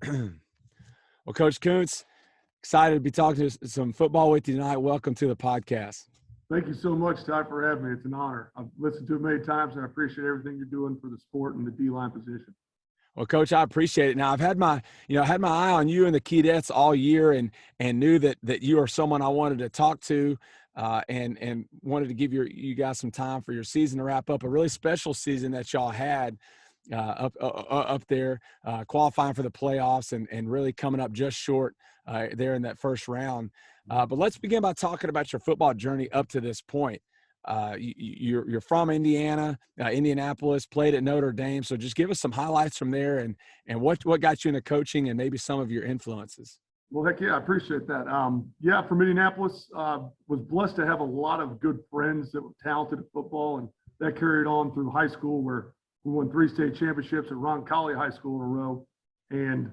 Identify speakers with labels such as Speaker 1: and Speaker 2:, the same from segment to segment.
Speaker 1: Well, Coach Kuntz, excited to be talking to some football with you tonight. Welcome to the podcast.
Speaker 2: Thank you so much, Ty, for having me. It's an honor. I've listened to it many times, and I appreciate everything you're doing for the sport and the D-line position.
Speaker 1: Well, Coach, I appreciate it. Now, I've had my eye on you and the Keydets all year, and knew that you are someone I wanted to talk to, and wanted to give you guys some time for your season to wrap up. A really special season that y'all had up there, qualifying for the playoffs and really coming up just short there in that first round. But let's begin by talking about your football journey up to this point. You're from Indiana, Indianapolis, played at Notre Dame. So just give us some highlights from there and what got you into coaching and maybe some of your influences.
Speaker 2: Well, heck yeah, I appreciate that. From Indianapolis, was blessed to have a lot of good friends that were talented at football, and that carried on through high school where we won 3 state championships at Roncalli High School in a row. And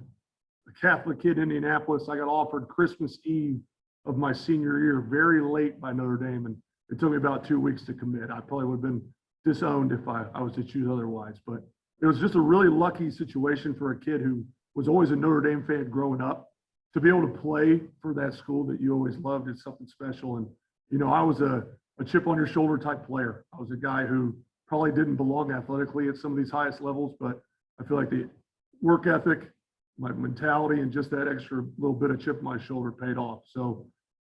Speaker 2: a Catholic kid in Indianapolis, I got offered Christmas Eve of my senior year, very late by Notre Dame. And it took me about 2 weeks to commit. I probably would have been disowned if I was to choose otherwise. But it was just a really lucky situation for a kid who was always a Notre Dame fan growing up. To be able to play for that school that you always loved is something special. And, I was a chip on your shoulder type player. I was a guy who probably didn't belong athletically at some of these highest levels, but I feel like the work ethic, my mentality, and just that extra little bit of chip on my shoulder paid off. So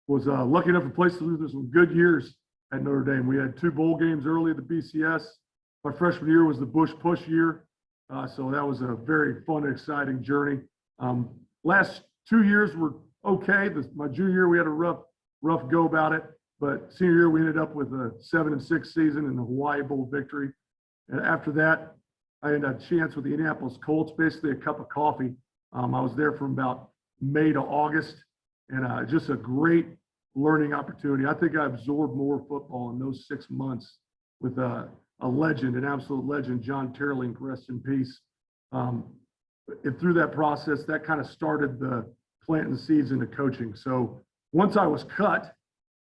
Speaker 2: was lucky enough to play through some good years at Notre Dame. We had 2 bowl games early at the BCS. My freshman year was the Bush Push year. So that was a very fun and exciting journey. Last 2 years were okay. My junior year, we had a rough go about it. But senior year, we ended up with a 7-6 season and the Hawaii Bowl victory. And after that, I had a chance with the Indianapolis Colts, basically a cup of coffee. I was there from about May to August, and just a great learning opportunity. I think I absorbed more football in those 6 months with a legend, an absolute legend, John Terling, rest in peace. And through that process, that kind of started the planting seeds into coaching. So once I was cut,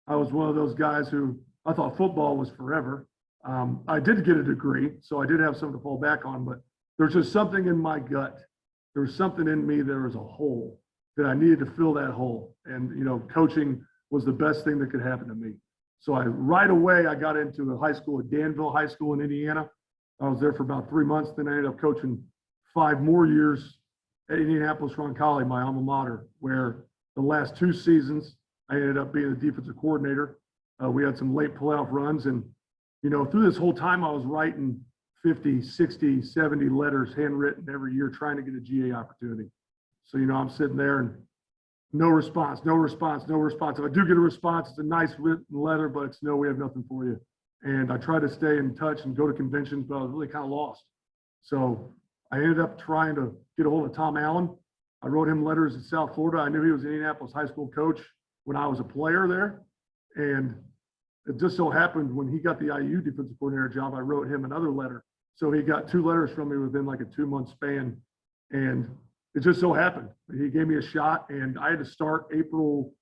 Speaker 2: I was one of those guys who I thought football was forever. I did get a degree, so I did have something to fall back on, but there's just something in my gut. There was something in me, there was a hole that I needed to fill that hole. And, coaching was the best thing that could happen to me. So right away, I got into a high school at Danville High School in Indiana. I was there for about 3 months. Then I ended up coaching 5 more years at Indianapolis Roncalli, my alma mater, where the last 2 seasons, I ended up being the defensive coordinator. We had some late playoff runs. And, through this whole time, I was writing 50, 60, 70 letters handwritten every year trying to get a GA opportunity. So, I'm sitting there and no response. If I do get a response, it's a nice written letter, but it's no, we have nothing for you. And I tried to stay in touch and go to conventions, but I was really kind of lost. So I ended up trying to get a hold of Tom Allen. I wrote him letters in South Florida. I knew he was an Indianapolis high school coach when I was a player there. And it just so happened when he got the IU defensive coordinator job, I wrote him another letter. So he got 2 letters from me within like a 2-month span. And it just so happened. He gave me a shot, and I had to start April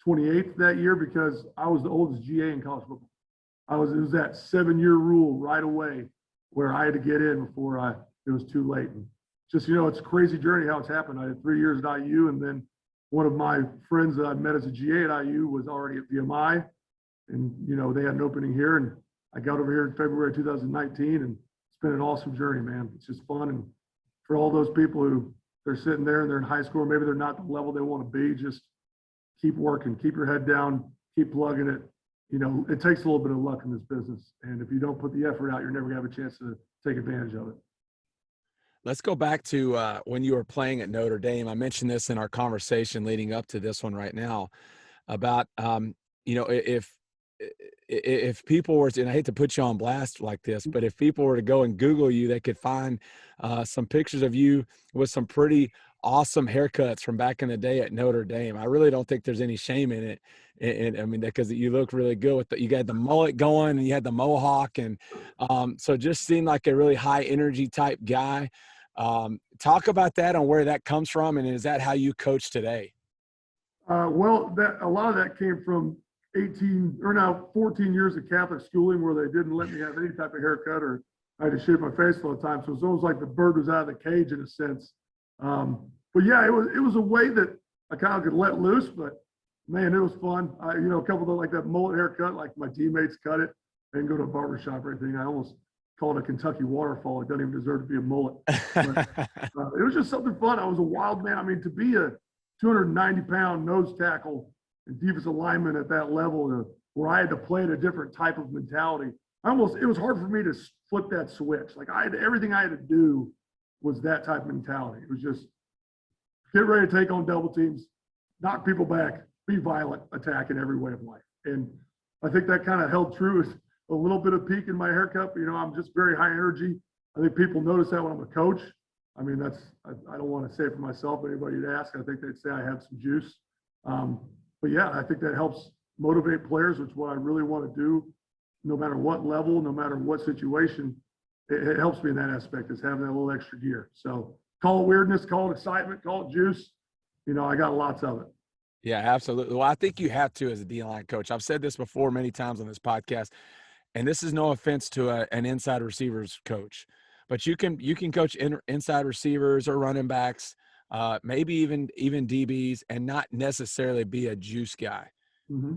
Speaker 2: 28th that year because I was the oldest GA in college football. It was that 7-year rule right away where I had to get in before it was too late. And just, it's a crazy journey how it's happened. I had 3 years at IU, and then one of my friends that I met as a GA at IU was already at VMI, and, they had an opening here, and I got over here in February 2019, and it's been an awesome journey, man. It's just fun. And for all those people who they're sitting there and they're in high school, maybe they're not the level they want to be, just keep working, keep your head down, keep plugging it. It takes a little bit of luck in this business. And if you don't put the effort out, you're never going to have a chance to take advantage of it.
Speaker 1: Let's go back to when you were playing at Notre Dame. I mentioned this in our conversation leading up to this one right now about, if people were to, and I hate to put you on blast like this, but if people were to go and Google you, they could find some pictures of you with some pretty awesome haircuts from back in the day at Notre Dame. I really don't think there's any shame in it. And I mean, because you look really good with you got the mullet going and you had the mohawk. And so just seemed like a really high energy type guy. Talk about that and where that comes from. And is that how you coach today?
Speaker 2: A lot of that came from 14 years of Catholic schooling where they didn't let me have any type of haircut, or I had to shave my face all the time. So it was almost like the bird was out of the cage in a sense. but yeah, it was a way that I kind of could let loose, but man, it was fun. A couple of like that mullet haircut, like my teammates cut it. I didn't go to a barbershop or anything. I almost called it a Kentucky waterfall. It doesn't even deserve to be a mullet. But it was just something fun. I was a wild man. I mean, to be a 290-pound nose tackle and defensive lineman at that level, where I had to play at a different type of mentality, it was hard for me to flip that switch. Like everything I had to do was that type of mentality. It was just get ready to take on double teams, knock people back, be violent, attack in every way of life. And I think that kind of held true as a little bit of peak in my haircut. I'm just very high energy. I think people notice that when I'm a coach. I mean, I don't want to say it for myself, but anybody would ask, I think they'd say I have some juice. But yeah, I think that helps motivate players, which is what I really want to do, no matter what level, no matter what situation. It helps me in that aspect, is having that little extra gear. So call it weirdness, call it excitement, call it juice. I got lots of it.
Speaker 1: Yeah, absolutely. Well, I think you have to as a D-line coach. I've said this before many times on this podcast, and this is no offense to an inside receivers coach, but you can coach inside receivers or running backs, maybe even DBs, and not necessarily be a juice guy.
Speaker 2: Mm-hmm.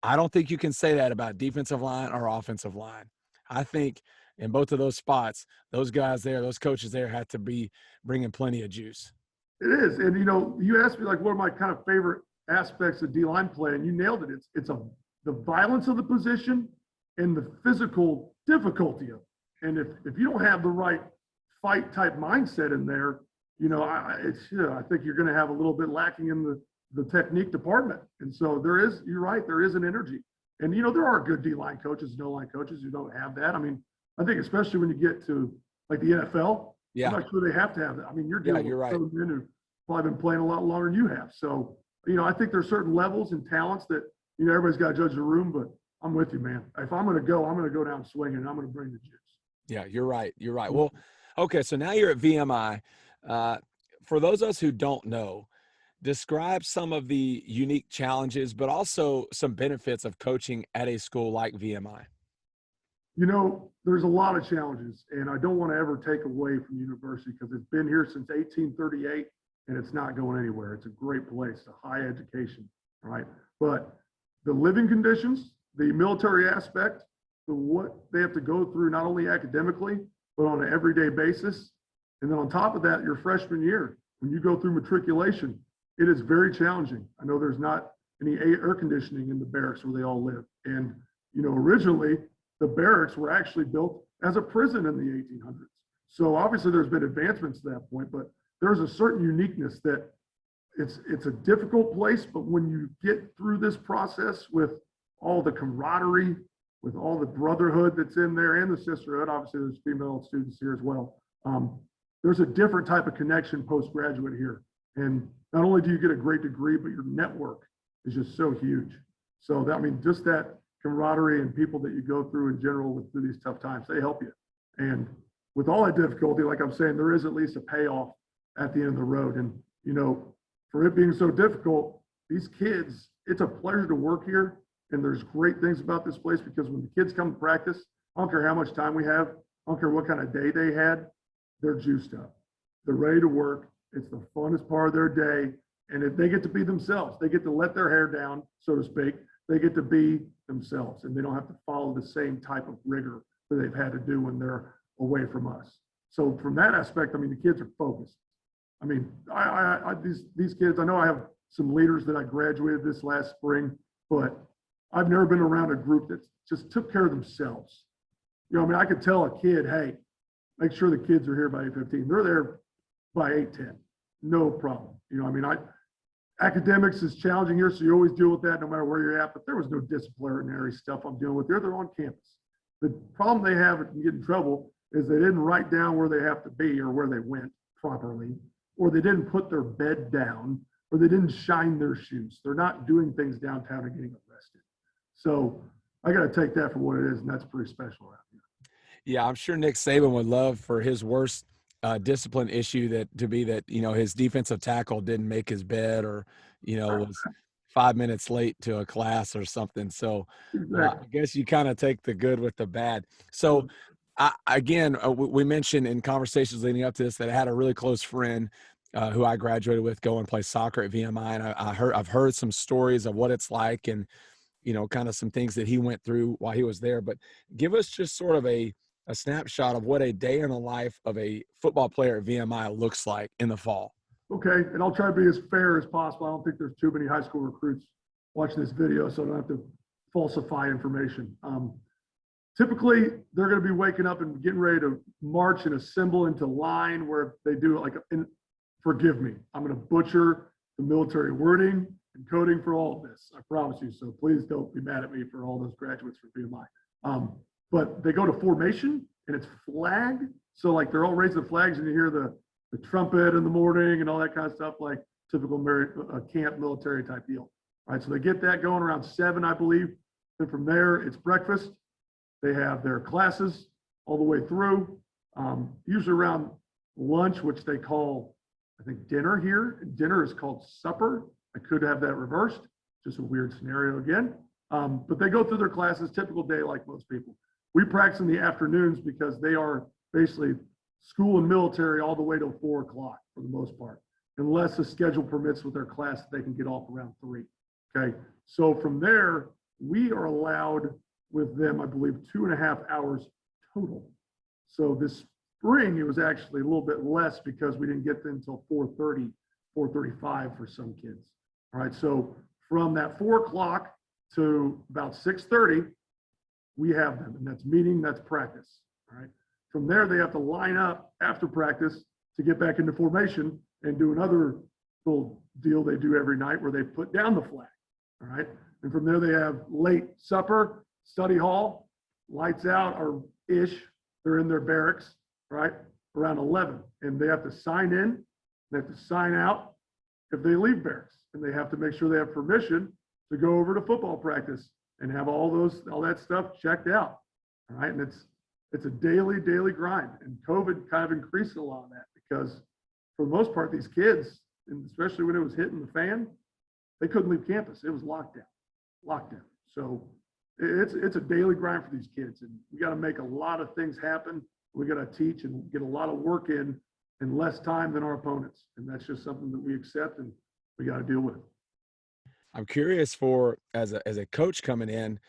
Speaker 1: I don't think you can say that about defensive line or offensive line. I think in both of those spots, those guys there, those coaches there had to be bringing plenty of juice.
Speaker 2: It is. And, you asked me, like, what are my kind of favorite aspects of D-line play, and you nailed it. It's the violence of the position and the physical difficulty of it. And if you don't have the right fight type mindset in there, I think you're going to have a little bit lacking in the technique department. And so you're right, there is an energy. And, there are good D-line coaches, no-line coaches who don't have that. I mean, I think especially when you get to like the NFL,
Speaker 1: yeah,
Speaker 2: I'm not sure they have to have that. I mean, you're dealing with
Speaker 1: right.
Speaker 2: men who've probably been playing a lot longer than you have. So, I think there's certain levels and talents that, everybody's got to judge the room, but I'm with you, man. If I'm going to go down swinging, and I'm going to bring the juice.
Speaker 1: Yeah, you're right. Well, okay, so now you're at VMI. For those of us who don't know, describe some of the unique challenges, but also some benefits of coaching at a school like VMI.
Speaker 2: There's a lot of challenges, and I don't want to ever take away from the university because it's been here since 1838, and it's not going anywhere. It's a great place, a high education, right? But the living conditions, the military aspect, what they have to go through, not only academically, but on an everyday basis. And then on top of that, your freshman year, when you go through matriculation, it is very challenging. I know there's not any air conditioning in the barracks where they all live. And, originally the barracks were actually built as a prison in the 1800s. So obviously there's been advancements to that point, but there's a certain uniqueness that it's a difficult place, but when you get through this process with all the camaraderie, with all the brotherhood that's in there and the sisterhood, obviously there's female students here as well. There's a different type of connection postgraduate here. And not only do you get a great degree, but your network is just so huge. So just that camaraderie and people that you go through in general through these tough times, they help you. And with all that difficulty, like I'm saying, there is at least a payoff at the end of the road. And, for it being so difficult, these kids, it's a pleasure to work here. And there's great things about this place because when the kids come to practice, I don't care how much time we have, I don't care what kind of day they had, they're juiced up. They're ready to work. It's the funnest part of their day. And they get to be themselves. They get to let their hair down, so to speak. They get to be themselves, and they don't have to follow the same type of rigor that they've had to do when they're away from us. So from that aspect, the kids are focused. These kids, I know I have some leaders that I graduated this last spring, but I've never been around a group that just took care of themselves. I could tell a kid, hey, make sure the kids are here by 8:15. They're there by 8:10. No problem. Academics is challenging here, so you always deal with that no matter where you're at, but there was no disciplinary stuff I'm dealing with there. They're on campus. The problem they have and get in trouble is they didn't write down where they have to be or where they went properly, or they didn't put their bed down, or they didn't shine their shoes. They're not doing things downtown and getting arrested. So I got to take that for what it is, and that's pretty special out here.
Speaker 1: Yeah, I'm sure Nick Saban would love for his worst discipline issue that his defensive tackle didn't make his bed or was 5 minutes late to a class or something. So I guess you kind of take the good with the bad. So we mentioned in conversations leading up to this that I had a really close friend who I graduated with, go and play soccer at VMI, and I've heard some stories of what it's like, and kind of some things that he went through while he was there. But give us just sort of a snapshot of what a day in the life of a football player at VMI looks like in the fall.
Speaker 2: Okay, and I'll try to be as fair as possible. I don't think there's too many high school recruits watching this video, so I don't have to falsify information. Typically, they're going to be waking up and getting ready to march and assemble into line where they do like, forgive me, I'm going to butcher the military wording and coding for all of this. I promise you. So please don't be mad at me for all those graduates from VMI. But they go to formation and it's flag. So like they're all raising the flags and you hear the trumpet in the morning and all that kind of stuff, like typical camp military type deal. All right, so they get that going around 7, I believe. Then from there, it's breakfast. They have their classes all the way through. Usually around lunch, which they call, I think, dinner here. Dinner is called supper. I could have that reversed, just a weird scenario again. But they go through their classes, typical day like most people. We practice in the afternoons because they are basically school and military all the way till 4 o'clock for the most part, unless the schedule permits with their class, they can get off around 3. Okay, so from there, we are allowed with them, I believe, 2.5 hours total. So this spring, it was actually a little bit less because we didn't get them until 4:30, 4:35 for some kids. All right, so from that 4 o'clock to about 6:30, we have them, and that's meeting, that's practice. All right. From there, they have to line up after practice to get back into formation and do another little deal they do every night where they put down the flag. All right. And from there, they have late supper, study hall, lights out or ish. They're in their barracks, right, around 11. And they have to sign in, they have to sign out if they leave barracks. And they have to make sure they have permission to go over to football practice and have all that stuff checked out. All right. And it's a daily grind. And COVID kind of increased a lot of that because for the most part, these kids, and especially when it was hitting the fan, they couldn't leave campus. It was lockdown. So it's a daily grind for these kids. And we got to make a lot of things happen. We got to teach and get a lot of work in less time than our opponents. And that's just something that we accept and we got to deal with.
Speaker 1: I'm curious as a coach coming in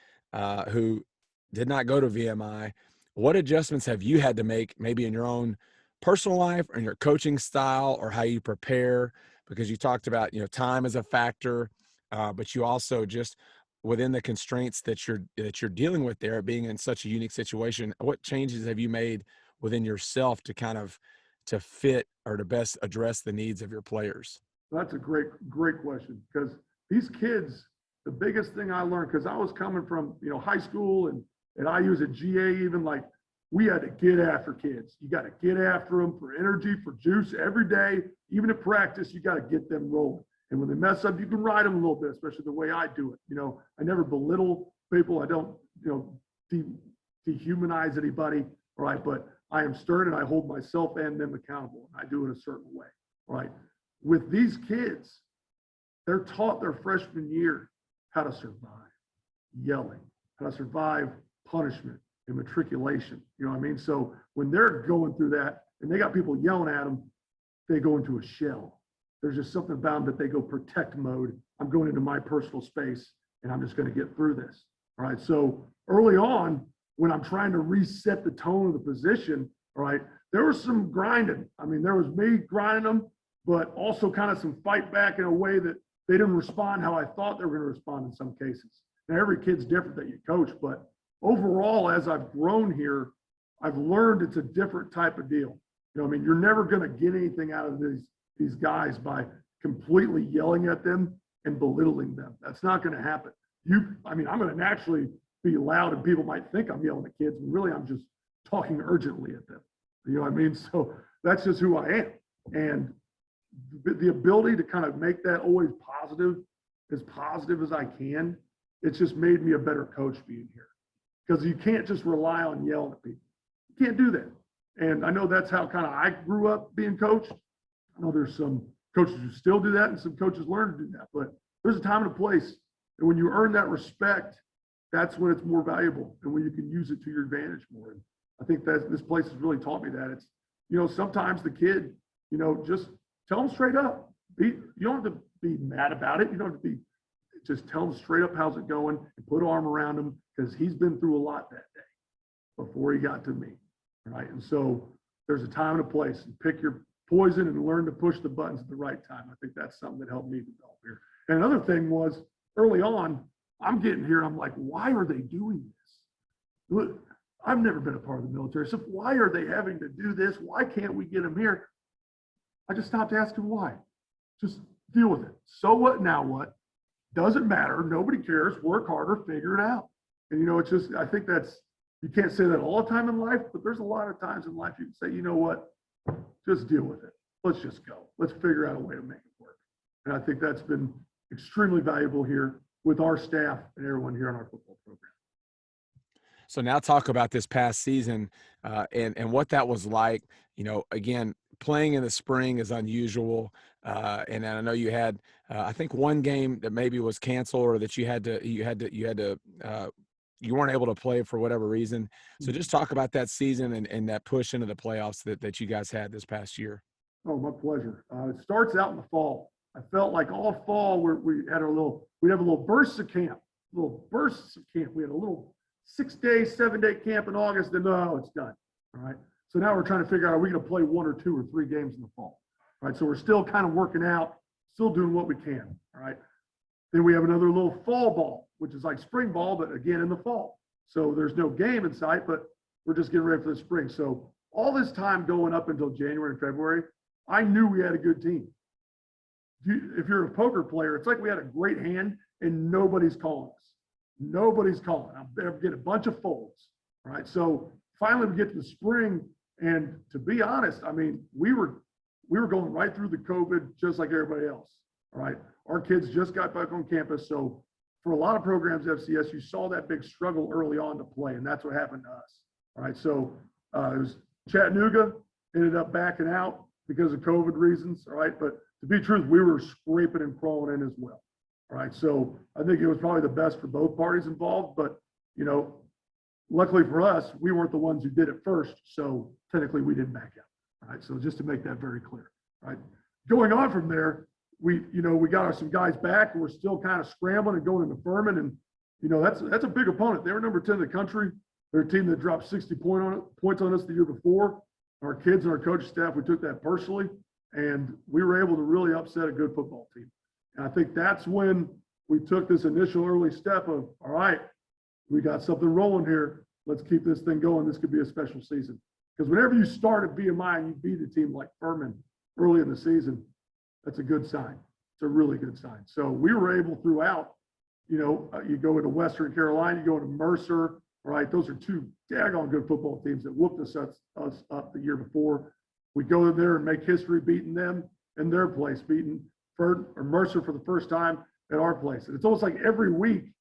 Speaker 1: who did not go to VMI, what adjustments have you had to make maybe in your own personal life or in your coaching style or how you prepare? Because you talked about, time is a factor, but you also just within the constraints that you're dealing with there, being in such a unique situation, what changes have you made within yourself to kind of to fit or to best address the needs of your players?
Speaker 2: That's a great question because these kids, the biggest thing I learned, because I was coming from, high school and I use a GA, even like we had to get after kids. You got to get after them for energy, for juice every day. Even at practice, you got to get them rolling. And when they mess up, you can ride them a little bit, especially the way I do it. I never belittle people. I don't, dehumanize anybody. All right. But I am stern and I hold myself and them accountable. And I do it a certain way. All right. With these kids, they're taught their freshman year how to survive yelling, how to survive punishment and matriculation. You know what I mean? So when they're going through that and they got people yelling at them, they go into a shell. There's just something about them that they go protect mode. I'm going into my personal space and I'm just going to get through this. All right. So early on, when I'm trying to reset the tone of the position, all right, there was some grinding. I mean, there was me grinding them, but also kind of some fight back in a way that they didn't respond how I thought they were going to respond in some cases. Now, every kid's different that you coach, but overall, as I've grown here, I've learned it's a different type of deal. You're never going to get anything out of these guys by completely yelling at them and belittling them. That's not going to happen. I'm going to naturally be loud and people might think I'm yelling at kids, and really I'm just talking urgently at them. You know what I mean? So that's just who I am. And the ability to kind of make that always positive as I can, it's just made me a better coach being here. Because you can't just rely on yelling at people. You can't do that. And I know that's how kind of I grew up being coached. I know there's some coaches who still do that and some coaches learn to do that. But there's a time and a place. And when you earn that respect, that's when it's more valuable and when you can use it to your advantage more. And I think that this place has really taught me that. It's, sometimes the kid, just tell them straight up. You don't have to be mad about it. You don't have to be, just tell them straight up how's it going and put an arm around him, because he's been through a lot that day before he got to me. Right. And so there's a time and a place, and pick your poison and learn to push the buttons at the right time. I think that's something that helped me develop here. And another thing was, early on, I'm getting here, I'm like, why are they doing this? Look, I've never been a part of the military, so why are they having to do this? Why can't we get them here? I just stopped asking why. Just deal with it. So what, now what? Doesn't matter. Nobody cares. Work harder, figure it out. And, it's just, I think that's, you can't say that all the time in life, but there's a lot of times in life you can say, you know what, just deal with it. Let's just go. Let's figure out a way to make it work. And I think that's been extremely valuable here with our staff and everyone here on our football program.
Speaker 1: So now talk about this past season and what that was like. Again, playing in the spring is unusual. And I know you had, I think, one game that maybe was canceled, or that you weren't able to play for whatever reason. So just talk about that season and that push into the playoffs that you guys had this past year.
Speaker 2: Oh, my pleasure. It starts out in the fall. I felt like all fall we'd have a little bursts of camp, We had a little 6-day, 7-day camp in August, and it's done. All right. So now we're trying to figure out, are we going to play 1 or 2 or 3 games in the fall? All right. So we're still kind of working out, still doing what we can. All right. Then we have another little fall ball, which is like spring ball, but again in the fall. So there's no game in sight, but we're just getting ready for the spring. So all this time going up until January and February, I knew we had a good team. If you're a poker player, it's like we had a great hand and nobody's calling us. Nobody's calling. I'm getting a bunch of folds. All right. So finally we get to the spring, and to be honest, I mean, we were going right through the COVID just like everybody else. All right. Our kids just got back on campus. So for a lot of programs, FCS, you saw that big struggle early on to play, and that's what happened to us. All right. So it was Chattanooga ended up backing out because of COVID reasons. All right. But to be true, we were scraping and crawling in as well. All right. So I think it was probably the best for both parties involved. But, luckily for us, we weren't the ones who did it first. So technically we didn't back out. All right. So just to make that very clear. All right. Going on from there, we got some guys back, and we're still kind of scrambling and going into Furman. And, that's a big opponent. They were number 10 in the country. They're a team that dropped 60 points on us the year before. Our kids and our coaching staff, we took that personally, and we were able to really upset a good football team. And I think that's when we took this initial early step of, all right, we got something rolling here. Let's keep this thing going. This could be a special season. Because whenever you start at BMI and you beat a team like Furman early in the season, that's a good sign. It's a really good sign. So we were able throughout, you go into Western Carolina, you go into Mercer, all right? Those are 2 daggone good football teams that whooped us up the year before. We go in there and make history beating them in their place, beating Mercer for the first time at our place. And it's almost like every week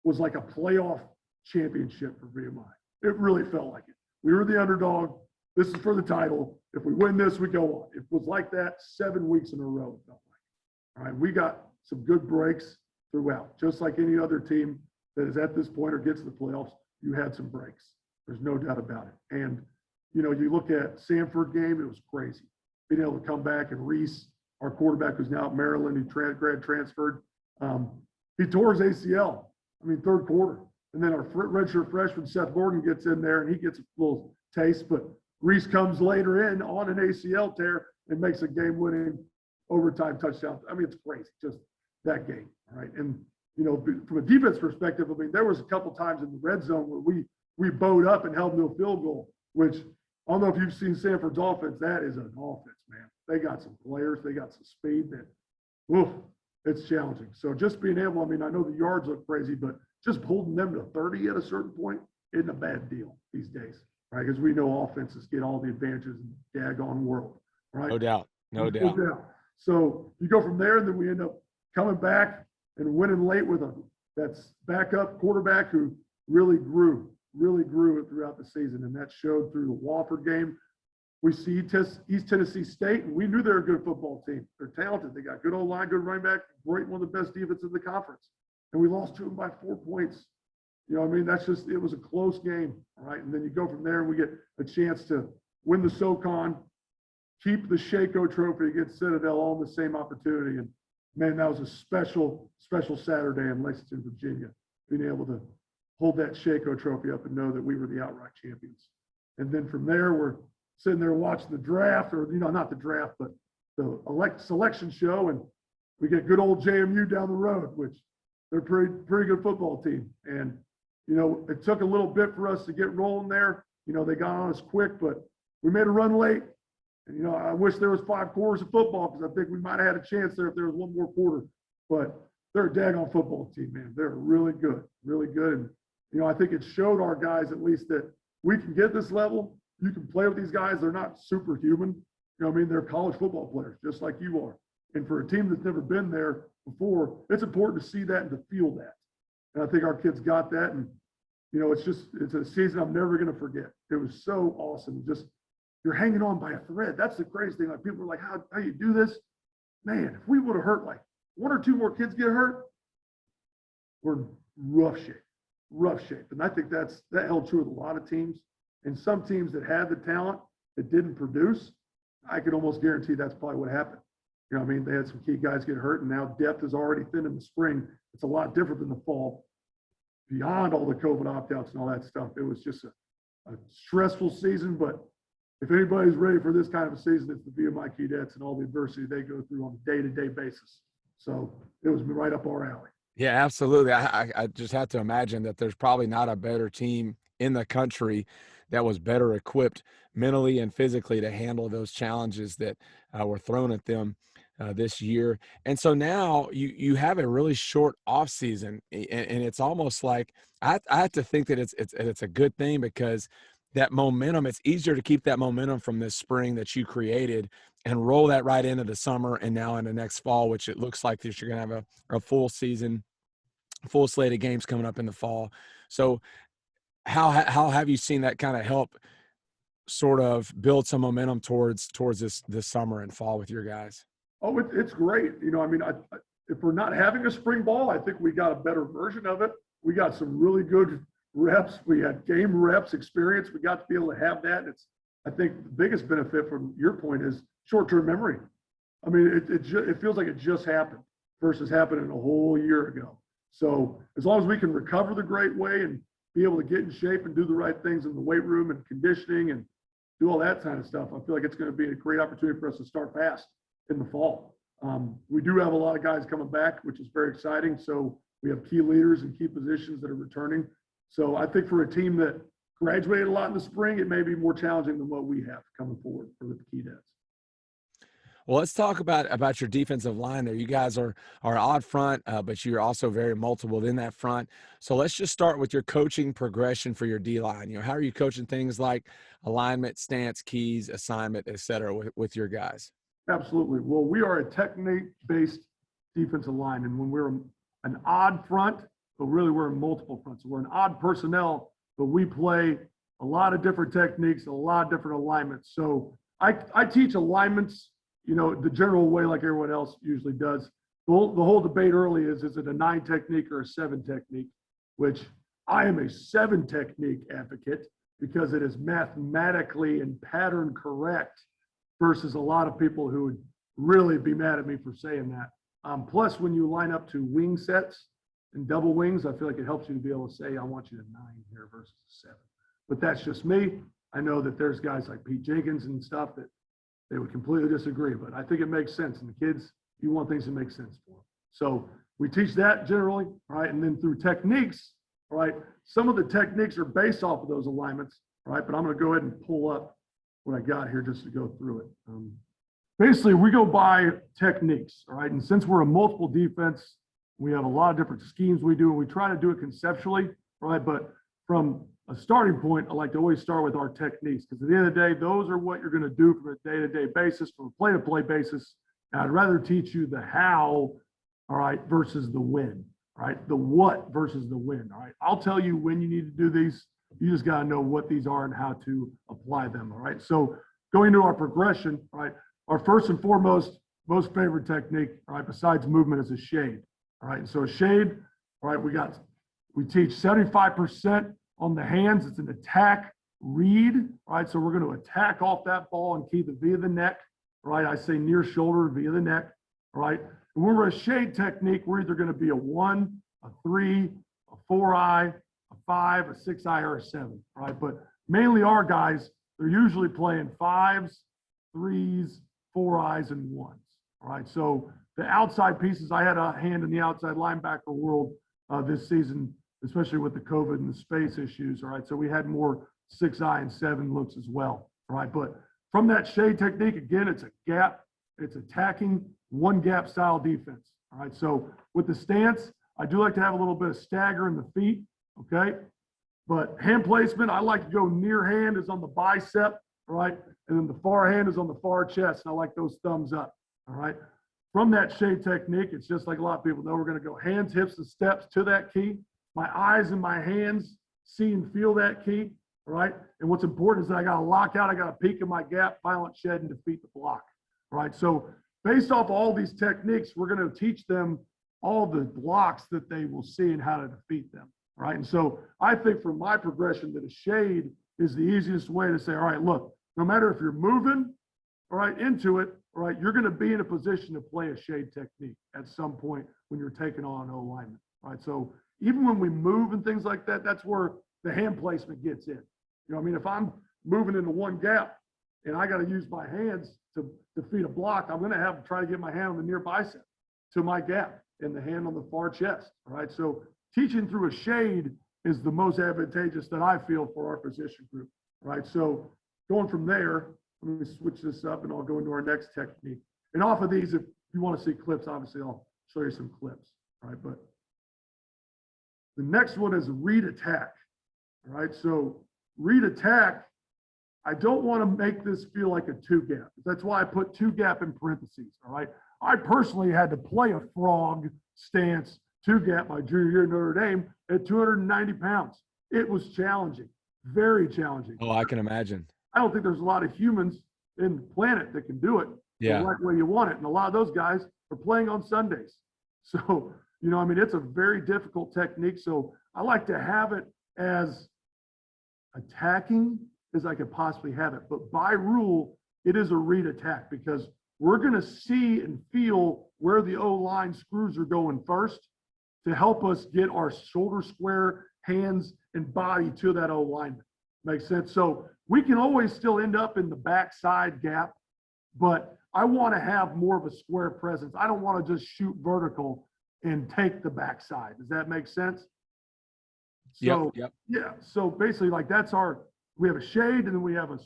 Speaker 2: was like a playoff championship for VMI. It really felt like it. We were the underdog. This is for the title. If we win this, we go on. It was like that 7 weeks in a row, it felt like. All right, we got some good breaks throughout. Just like any other team that is at this point or gets to the playoffs, you had some breaks. There's no doubt about it. And, you look at Sanford game, it was crazy. Being able to come back, and Reese, our quarterback who's now at Maryland, he grad transferred, he tore his ACL, third quarter. And then our redshirt freshman, Seth Gordon, gets in there, and he gets a little taste. But Reese comes later in on an ACL tear and makes a game-winning overtime touchdown. It's crazy, just that game, all right? And, from a defense perspective, there was a couple times in the red zone where we bowed up and held them to a field goal, which I don't know if you've seen Sanford's offense. That is an offense, man. They got some players. They got some speed that, it's challenging. So just being able, I know the yards look crazy, but just holding them to 30 at a certain point isn't a bad deal these days, right? Because we know offenses get all the advantages in the daggone world, right?
Speaker 1: No doubt. No doubt.
Speaker 2: So you go from there, and then we end up coming back and winning late with that's backup quarterback who really grew it throughout the season. And that showed through the Wofford game. We see East Tennessee State, and we knew they're a good football team. They're talented. They got good old line, good running back, great, one of the best defenses in the conference. And we lost to them by 4 points. That's just, it was a close game, all right? And then you go from there, and we get a chance to win the SoCon keep the Shako Trophy against Citadel all in the same opportunity. And man, that was a special, special Saturday in Lexington, Virginia, being able to hold that Shako Trophy up and know that we were the outright champions. And then from there, we're sitting there watching the draft, or, not the draft, but the selection show. And we get good old JMU down the road, which they're pretty good football team. And, it took a little bit for us to get rolling there. They got on us quick, but we made a run late. And, I wish there was 5 quarters of football, because I think we might have had a chance there if there was one more quarter. But they're a daggone football team, man. They're really good, really good. And, I think it showed our guys at least that we can get this level. You can play with these guys. They're not superhuman. They're college football players, just like you are. And for a team that's never been there before, it's important to see that and to feel that. And I think our kids got that. And, it's a season I'm never going to forget. It was so awesome. Just, you're hanging on by a thread. That's the crazy thing. Like, people are like, how you do this? Man, if we would have hurt like 1 or 2 more kids get hurt, we're in rough shape. And I think that held true with a lot of teams. And some teams that had the talent that didn't produce, I could almost guarantee that's probably what happened. They had some key guys get hurt, and now depth is already thin in the spring. It's a lot different than the fall. Beyond all the COVID opt-outs and all that stuff, it was just a stressful season. But if anybody's ready for this kind of a season, it's the VMI Keydets and all the adversity they go through on a day-to-day basis. So it was right up our alley.
Speaker 1: Yeah, absolutely. I just have to imagine that there's probably not a better team in the country that was better equipped mentally and physically to handle those challenges that were thrown at them this year. And so now you have a really short off season, and it's almost like I have to think that it's a good thing, because that momentum, it's easier to keep that momentum from this spring that you created and roll that right into the summer and now into next fall, which it looks like that you're going to have a full season, full slate of games coming up in the fall. So how have you seen that kind of help sort of build some momentum towards this summer and fall with your guys?
Speaker 2: Oh, it's great. If we're not having a spring ball, I think we got a better version of it. We got some really good reps. We had game reps experience. We got to be able to have that. I think the biggest benefit from your point is short-term memory. It feels like it just happened versus happening a whole year ago. So as long as we can recover the great way and be able to get in shape and do the right things in the weight room and conditioning and do all that kind of stuff, I feel like it's going to be a great opportunity for us to start fast in the fall. We do have a lot of guys coming back, which is very exciting. So we have key leaders and key positions that are returning. So I think for a team that graduated a lot in the spring, it may be more challenging than what we have coming forward for the Keydets.
Speaker 1: Well, let's talk about your defensive line there. You guys are odd front, but you're also very multiple in that front. So let's just start with your coaching progression for your D-line. How are you coaching things like alignment, stance, keys, assignment, et cetera, with your guys?
Speaker 2: Absolutely. Well, we are a technique-based defensive line, and when we're an odd front, but really we're in multiple fronts. So we're an odd personnel, but we play a lot of different techniques, a lot of different alignments. So I teach alignments, the general way like everyone else usually does. The whole debate early is it a 9 technique or a 7 technique, which I am a 7 technique advocate because it is mathematically and pattern correct versus a lot of people who would really be mad at me for saying that. Plus, when you line up to wing sets and double wings, I feel like it helps you to be able to say, I want you to 9 here versus a 7. But that's just me. I know that there's guys like Pete Jenkins and stuff that they would completely disagree, but I think it makes sense. And the kids, you want things to make sense for them. So we teach that generally, right? And then through techniques, right? Some of the techniques are based off of those alignments, right? But I'm going to go ahead and pull up what I got here just to go through it. Basically, we go by techniques, all right? And since we're a multiple defense, we have a lot of different schemes we do, and we try to do it conceptually, right? But from a starting point, I like to always start with our techniques, because at the end of the day, those are what you're going to do from a day-to-day basis, from a play-to-play basis. And I'd rather teach you the how, all right, versus the when, all right? The what versus the when, all right? I'll tell you when you need to do these. You just got to know what these are and how to apply them, all right? So going to our progression, all right, our first and foremost, most favorite technique, all right, besides movement, is a shade, all right? And so a shade, all right, we teach 75% on the hands. It's an attack read, all right? So we're going to attack off that ball and keep the V of the neck, right? I say near shoulder via the neck, right? And when we're a shade technique, we're either going to be a 1, a 3, a 4-eye, a 5, a 6-eye, or a 7, right? But mainly our guys, they're usually playing 5s, 3s, 4-eyes, and 1s, all right? So the outside pieces, I had a hand in the outside linebacker world this season, especially with the COVID and the space issues, all right? So we had more 6-eye and 7 looks as well, all right? But from that shade technique, again, it's a gap, it's attacking, one gap style defense, all right? So with the stance, I do like to have a little bit of stagger in the feet, okay? But hand placement, I like to go near hand is on the bicep, right? And then the far hand is on the far chest, and I like those thumbs up, all right? From that shade technique, it's just like a lot of people know, we're gonna go hands, hips, and steps to that key. My eyes and my hands see and feel that key, all right? And what's important is that I gotta lock out, I gotta peek in my gap, violent shed, and defeat the block, all right? So based off all these techniques, we're gonna teach them all the blocks that they will see and how to defeat them, all right? And so I think for my progression that a shade is the easiest way to say, all right, look, no matter if you're moving, all right, into it, all right, you're going to be in a position to play a shade technique at some point when you're taking on an O-lineman, right? So even when we move and things like that, that's where the hand placement gets in. You know what I mean? If I'm moving into one gap and I got to use my hands to defeat a block, I'm going to have to try to get my hand on the near bicep to my gap and the hand on the far chest, all right? So teaching through a shade is the most advantageous that I feel for our position group, right? So going from there, let me switch this up and I'll go into our next technique. And off of these, if you want to see clips, obviously I'll show you some clips, all right? But the next one is read attack, all right? So read attack, I don't want to make this feel like a 2-gap. That's why I put 2-gap in parentheses, all right? I personally had to play a frog stance 2-gap my junior year at Notre Dame at 290 pounds. It was challenging, very challenging.
Speaker 1: Oh, I can imagine.
Speaker 2: I don't think there's a lot of humans in the planet that can do it the right way you want it. And a lot of those guys are playing on Sundays. So, you know, I mean, it's a very difficult technique. So I like to have it as attacking as I could possibly have it. But by rule, it is a read attack because we're going to see and feel where the O-line screws are going first to help us get our shoulder square, hands, and body to that O-lineman. Makes sense? So we can always still end up in the backside gap, but I want to have more of a square presence. I don't want to just shoot vertical and take the backside. Does that make sense? So,
Speaker 1: yep.
Speaker 2: Yeah. So basically, like we have a shade and then we have a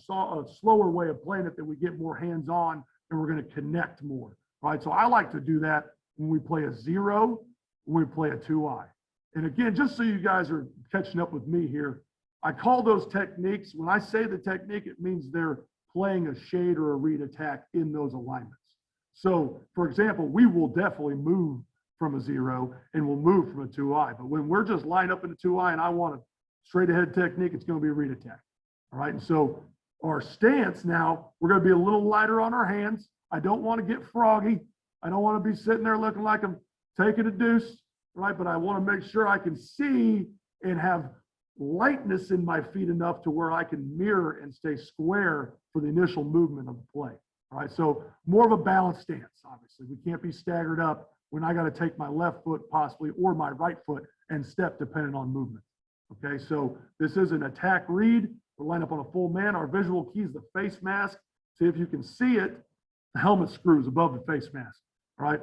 Speaker 2: slower way of playing it that we get more hands on and we're going to connect more, right? So I like to do that when we play a 0, when we play a 2-eye. And again, just so you guys are catching up with me here, I call those techniques, when I say the technique, it means they're playing a shade or a read attack in those alignments. So, for example, we will definitely move from a 0 and we'll move from a 2-eye. But when we're just lined up in a 2-eye and I want a straight ahead technique, it's going to be a read attack. All right. And so our stance now, we're going to be a little lighter on our hands. I don't want to get froggy. I don't want to be sitting there looking like I'm taking a deuce, right? But I want to make sure I can see and have lightness in my feet enough to where I can mirror and stay square for the initial movement of the play. All right. So more of a balanced stance, obviously. We can't be staggered up when I got to take my left foot possibly or my right foot and step depending on movement. Okay. So this is an attack read. We're lined up on a full man. Our visual key is the face mask. See if you can see it. The helmet screws above the face mask. All right.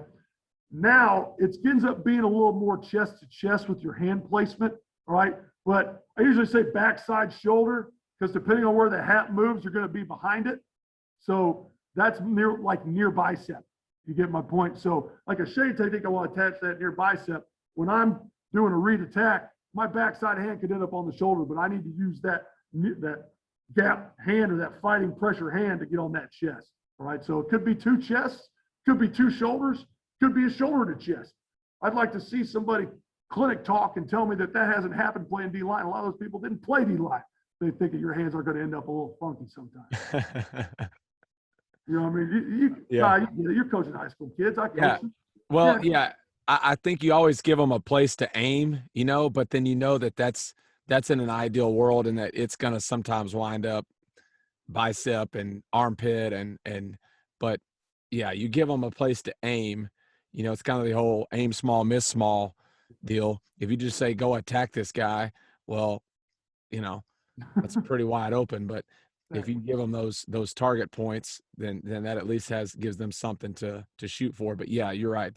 Speaker 2: Now it ends up being a little more chest to chest with your hand placement. All right. But I usually say backside shoulder because depending on where the hat moves, you're going to be behind it. So that's near bicep. You get my point? So like a shade technique, I want to attach that near bicep. When I'm doing a read attack, my backside hand could end up on the shoulder, but I need to use that gap hand or that fighting pressure hand to get on that chest. All right. So it could be 2 chests, could be 2 shoulders, could be a shoulder to chest. I'd like to see somebody clinic talk and tell me that hasn't happened playing D-line. A lot of those people didn't play D-line. They think that your hands are going to end up a little funky sometimes. You know what I mean? You're coaching high school kids. I coach them.
Speaker 1: Well, I think you always give them a place to aim, but then that's in an ideal world and that it's going to sometimes wind up bicep and armpit and But yeah, you give them a place to aim. It's kind of the whole aim small, miss small deal. If you just say, go attack this guy, well, that's pretty wide open. But if you give them those target points, then that at least gives them something to shoot for. But yeah, you're right.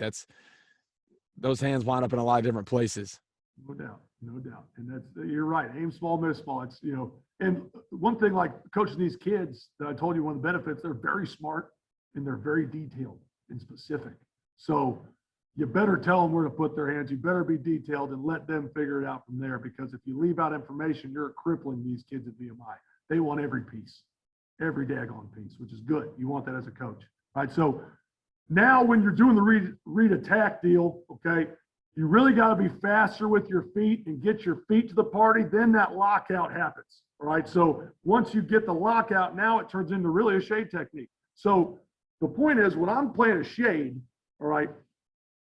Speaker 1: Those hands wind up in a lot of different places.
Speaker 2: No doubt, no doubt. And you're right. Aim small, miss small. It's, and one thing like coaching these kids that I told you, one of the benefits, they're very smart and they're very detailed and specific. So you better tell them where to put their hands. You better be detailed and let them figure it out from there, because if you leave out information, you're crippling these kids at VMI. They want every piece, every daggone piece, which is good. You want that as a coach, right? So now when you're doing the read attack deal, okay, you really got to be faster with your feet and get your feet to the party. Then that lockout happens. All right. So once you get the lockout, now it turns into really a shade technique. So the point is, when I'm playing a shade, all right,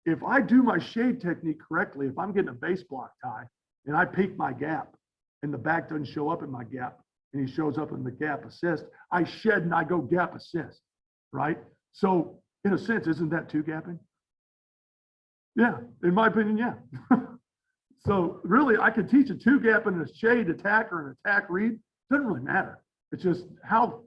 Speaker 2: if I do my shade technique correctly, if I'm getting a base block tie and I peek my gap and the back doesn't show up in my gap and he shows up in the gap assist, I shed and I go gap assist. Right. So in a sense, isn't that two gapping? Yeah, in my opinion, yeah. So really, I could teach a two gap and a shade attack or an attack read. Doesn't really matter. It's just how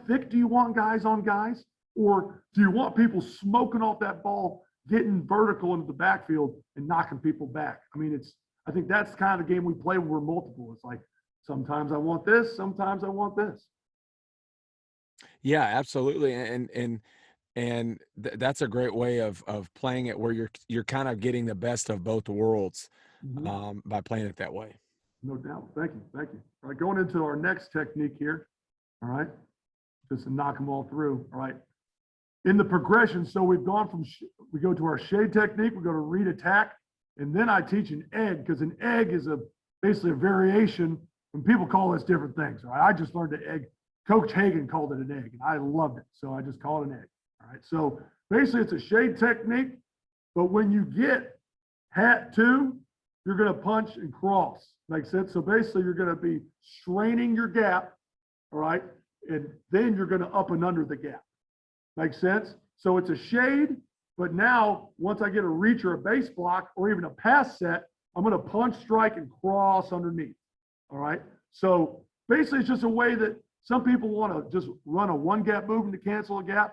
Speaker 2: thick do you want guys on guys, or do you want people smoking off that ball, getting vertical into the backfield and knocking people back? I mean, I think that's kind of the game we play when we're multiple. It's like sometimes I want this, sometimes I want this.
Speaker 1: Yeah, absolutely, and that's a great way of playing it, where you're kind of getting the best of both worlds by playing it that way.
Speaker 2: No doubt. Thank you. Thank you. All right, going into our next technique here. All right, just to knock them all through. All right, in the progression, so we've gone from we go to our shade technique, we go to read attack, and then I teach an egg, because an egg is basically a variation, and people call this different things. All right, I just learned the egg. Coach Hagan called it an egg, and I loved it, so I just call it an egg. All right, so basically it's a shade technique, but when you get hat two, you're going to punch and cross. Makes sense? So basically you're going to be straining your gap, all right, and then you're going to up and under the gap. Makes sense? So it's a shade, but now once I get a reach or a base block or even a pass set, I'm going to punch, strike, and cross underneath. All right, so basically it's just a way that some people want to just run a one gap movement to cancel a gap.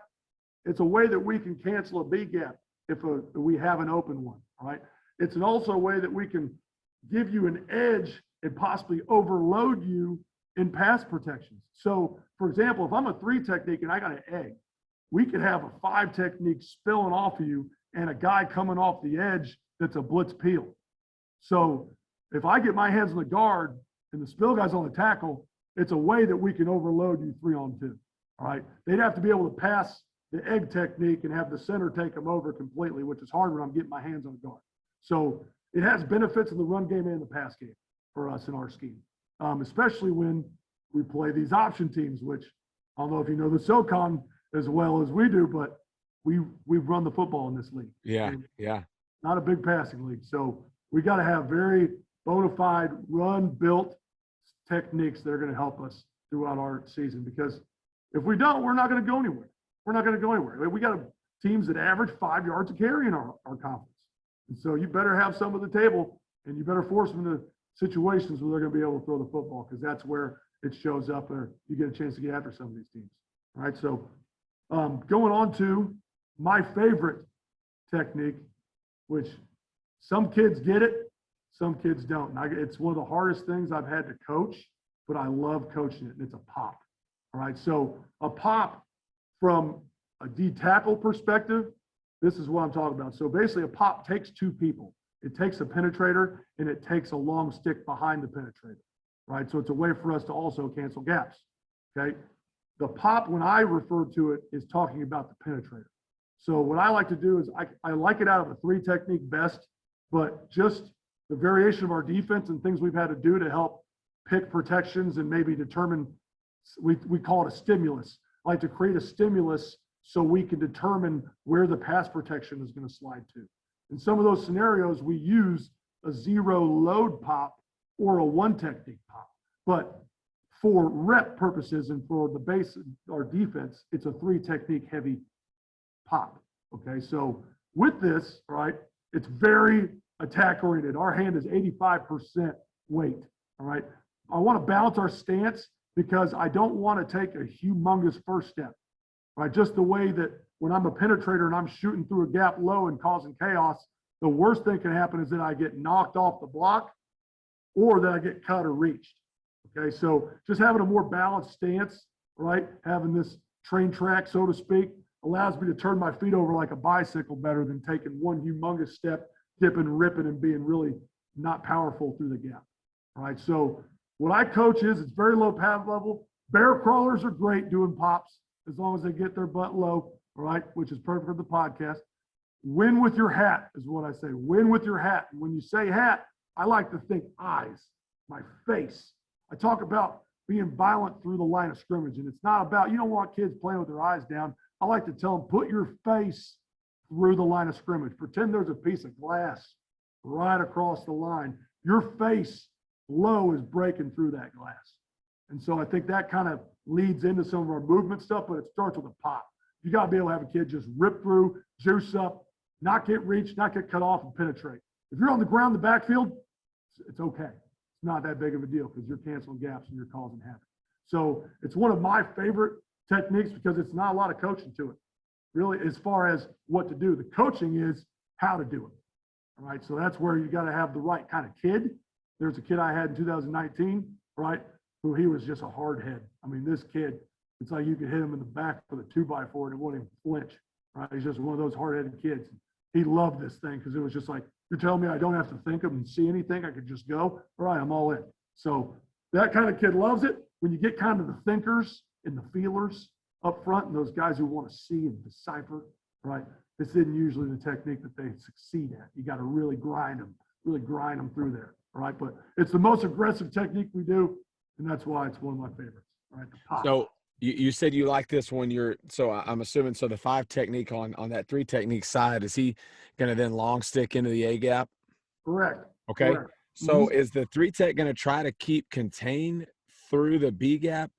Speaker 2: It's a way that we can cancel a B gap if we have an open one, all right? It's also a way that we can give you an edge and possibly overload you in pass protections. So, for example, if I'm a 3 technique and I got an egg, we could have a 5 technique spilling off of you and a guy coming off the edge that's a blitz peel. So if I get my hands on the guard and the spill guy's on the tackle, it's a way that we can overload you 3-on-2, all right? They'd have to be able to pass the egg technique and have the center take them over completely, which is hard when I'm getting my hands on the guard. So it has benefits in the run game and the pass game for us in our scheme, especially when we play these option teams, which I don't know if you know the SoCon as well as we do, but we've run the football in this league.
Speaker 1: Yeah,
Speaker 2: and
Speaker 1: yeah.
Speaker 2: Not a big passing league. So we got to have very bona fide run-built techniques that are going to help us throughout our season, because if we don't, we're not going to go anywhere. We're not going to go anywhere. We got teams that average 5 yards a carry in our conference. And so you better have some at the table, and you better force them into situations where they're going to be able to throw the football, because that's where it shows up, or you get a chance to get after some of these teams. All right, so going on to my favorite technique, which some kids get it, some kids don't. And it's one of the hardest things I've had to coach, but I love coaching it, and it's a pop. All right, so a pop from a D tackle perspective, this is what I'm talking about. So basically a pop takes 2 people. It takes a penetrator and it takes a long stick behind the penetrator, right? So it's a way for us to also cancel gaps, okay? The pop, when I refer to it, is talking about the penetrator. So what I like to do is I like it out of a 3 technique best, but just the variation of our defense and things we've had to do to help pick protections and maybe determine, we call it a stimulus. I like to create a stimulus so we can determine where the pass protection is going to slide to. In some of those scenarios, we use a 0 load pop or a 1 technique pop. But for rep purposes and for the base, our defense, it's a 3 technique heavy pop. Okay. So with this, right, it's very attack oriented. Our hand is 85% weight. All right. I want to balance our stance because I don't want to take a humongous first step, right? Just the way that when I'm a penetrator and I'm shooting through a gap low and causing chaos, the worst thing can happen is that I get knocked off the block or that I get cut or reached. Okay. So just having a more balanced stance, right? Having this train track, so to speak, allows me to turn my feet over like a bicycle better than taking one humongous step, dipping, ripping, and being really not powerful through the gap. All right. So what I coach is it's very low pad level. Bear crawlers are great doing pops as long as they get their butt low, all right, which is perfect for the podcast. Win with your hat is what I say. Win with your hat. And when you say hat, I like to think eyes, my face. I talk about being violent through the line of scrimmage. And it's not about, you don't want kids playing with their eyes down. I like to tell them, put your face through the line of scrimmage. Pretend there's a piece of glass right across the line. Your face low is breaking through that glass. And so I think that kind of leads into some of our movement stuff, but it starts with a pop. You got to be able to have a kid just rip through, juice up, not get reached, not get cut off, and penetrate. If you're on the ground in the backfield, it's okay. It's not that big of a deal because you're canceling gaps and you're causing havoc. So it's one of my favorite techniques because it's not a lot of coaching to it, really, as far as what to do. The coaching is how to do it. All right. So that's where you got to have the right kind of kid. There's a kid I had in 2019, right, who he was just a hard head. I mean, this kid, it's like you could hit him in the back with a 2x4 and it wouldn't even flinch, right? He's just one of those hard-headed kids. He loved this thing because it was just like, you're telling me I don't have to think of and see anything. I could just go. All right, I'm all in. So that kind of kid loves it. When you get kind of the thinkers and the feelers up front and those guys who want to see and decipher, right, this isn't usually the technique that they succeed at. You got to really grind them through there. All right. But it's the most aggressive technique we do. And that's why it's one of my favorites. All right. The pop.
Speaker 1: So you said you like this when you're, so I'm assuming, so the 5 technique on that 3 technique side, is he going to then long stick into the A gap?
Speaker 2: Correct.
Speaker 1: Okay.
Speaker 2: Correct.
Speaker 1: So is the 3 tech going to try to keep contained through the B gap?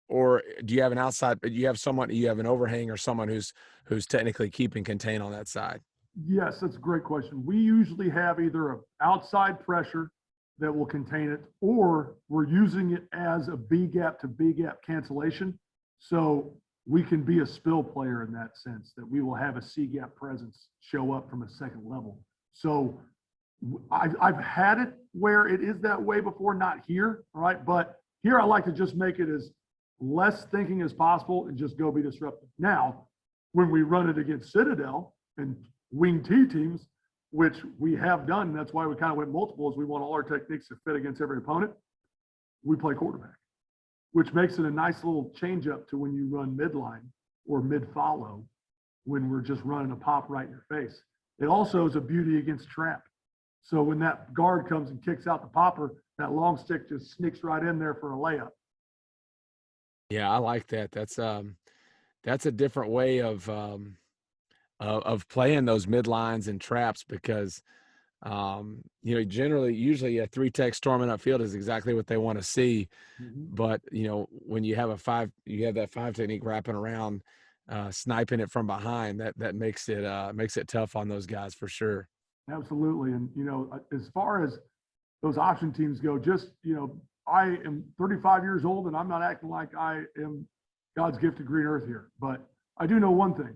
Speaker 1: Or do you have an outside, you have an overhang or someone who's technically keeping contain on that side?
Speaker 2: Yes, that's a great question. We usually have either an outside pressure that will contain it, or we're using it as a B gap to B gap cancellation. So we can be a spill player in that sense, that we will have a C gap presence show up from a second level. So I've had it where it is that way before, not here, all right? But here I like to just make it as less thinking as possible and just go be disruptive. Now, when we run it against Citadel and wing T teams, which we have done, and that's why we kind of went multiple, is we want all our techniques to fit against every opponent. We play quarterback, which makes it a nice little change up to when you run midline or mid follow when we're just running a pop right in your face. It also is a beauty against trap. So when that guard comes and kicks out the popper, that long stick just sneaks right in there for a layup.
Speaker 1: Yeah, I like that. That's a different way of playing those midlines and traps because, usually a 3 tech storming upfield is exactly what they want to see.
Speaker 2: Mm-hmm.
Speaker 1: But, when you have that 5 technique wrapping around, sniping it from behind, that makes it tough on those guys for sure.
Speaker 2: Absolutely. And, as far as those option teams go, just, I am 35 years old and I'm not acting like I am God's gift to green earth here. But I do know one thing.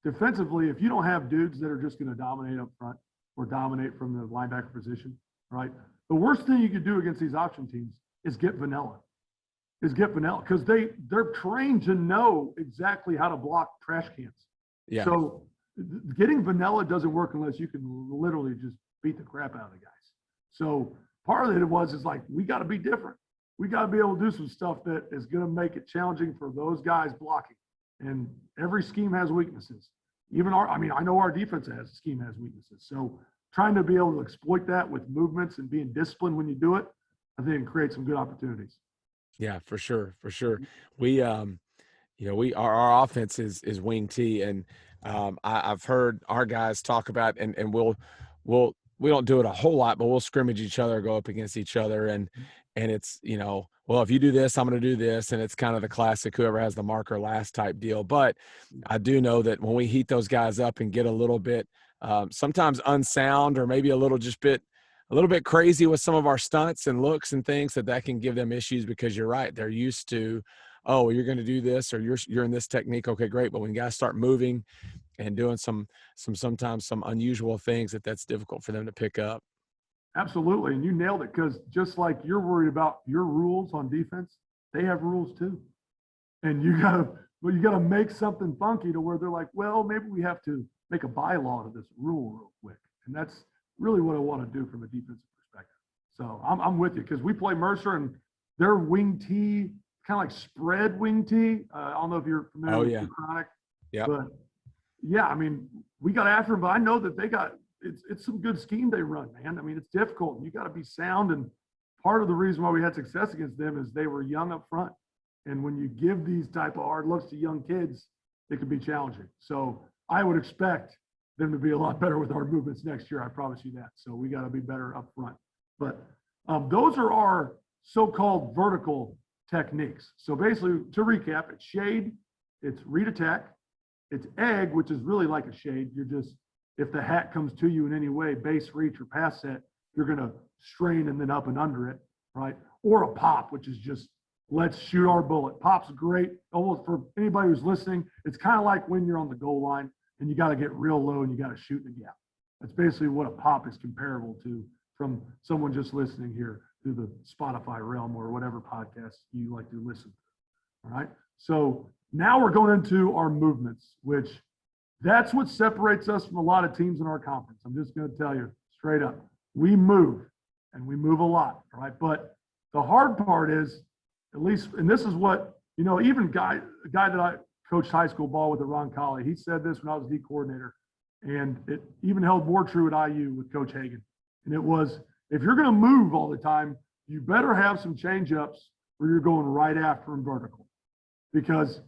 Speaker 2: Defensively, if you don't have dudes that are just going to dominate up front or dominate from the linebacker position, right? The worst thing you could do against these option teams is get vanilla. Because they're trained to know exactly how to block trash cans.
Speaker 1: Yeah.
Speaker 2: So getting vanilla doesn't work unless you can literally just beat the crap out of the guys. So part of it is like, we got to be different. We got to be able to do some stuff that is going to make it challenging for those guys blocking. And every scheme has weaknesses. I know our defense scheme has weaknesses. So trying to be able to exploit that with movements and being disciplined when you do it, I think creates some good opportunities.
Speaker 1: Yeah, for sure. For sure. We, our offense is wing T, and I've heard our guys talk about, and we don't do it a whole lot, but we'll scrimmage each other, go up against each other. And it's, well, if you do this, I'm going to do this. And it's kind of the classic, whoever has the marker last type deal. But I do know that when we heat those guys up and get a little bit, sometimes unsound, or maybe a little bit crazy with some of our stunts and looks and things, that can give them issues, because you're right. They're used to, oh, well, you're going to do this, or you're in this technique. Okay, great. But when guys start moving and doing sometimes some unusual things, that's difficult for them to pick up.
Speaker 2: Absolutely. And you nailed it, because just like you're worried about your rules on defense, they have rules too. And you gotta make something funky to where they're like, well, maybe we have to make a bylaw to this rule real quick. And that's really what I want to do from a defensive perspective. So I'm with you, because we play Mercer, and their wing tee, kind of like spread wing tee. I don't know if you're familiar with Chronic.
Speaker 1: Yeah.
Speaker 2: But yeah, I mean, we got after them, but I know that they got it's some good scheme they run, man. I mean, it's difficult. You got to be sound, and part of the reason why we had success against them is they were young up front. And when you give these type of hard looks to young kids, it can be challenging. So I would expect them to be a lot better with our movements next year. I promise you that. So we got to be better up front. But those are our so-called vertical techniques. So basically, to recap, it's shade, it's read attack, it's egg, which is really like a shade. You're just, if the hat comes to you in any way, base, reach, or pass set, you're going to strain and then up and under it, right? Or a pop, which is just, let's shoot our bullet. Pop's great. Almost for anybody who's listening, it's kind of like when you're on the goal line and you got to get real low and you got to shoot in the gap. That's basically what a pop is comparable to, from someone just listening here through the Spotify realm or whatever podcast you like to listen to. All right. So now we're going into our movements, which that's what separates us from a lot of teams in our conference. I'm just going to tell you straight up, we move, and we move a lot. All right. But the hard part is, at least, and this is what, even a guy that I coached high school ball with, Ron Colley, he said this when I was D coordinator, and it even held more true at IU with Coach Hagan. And it was, if you're going to move all the time, you better have some change ups where you're going right after them vertical, because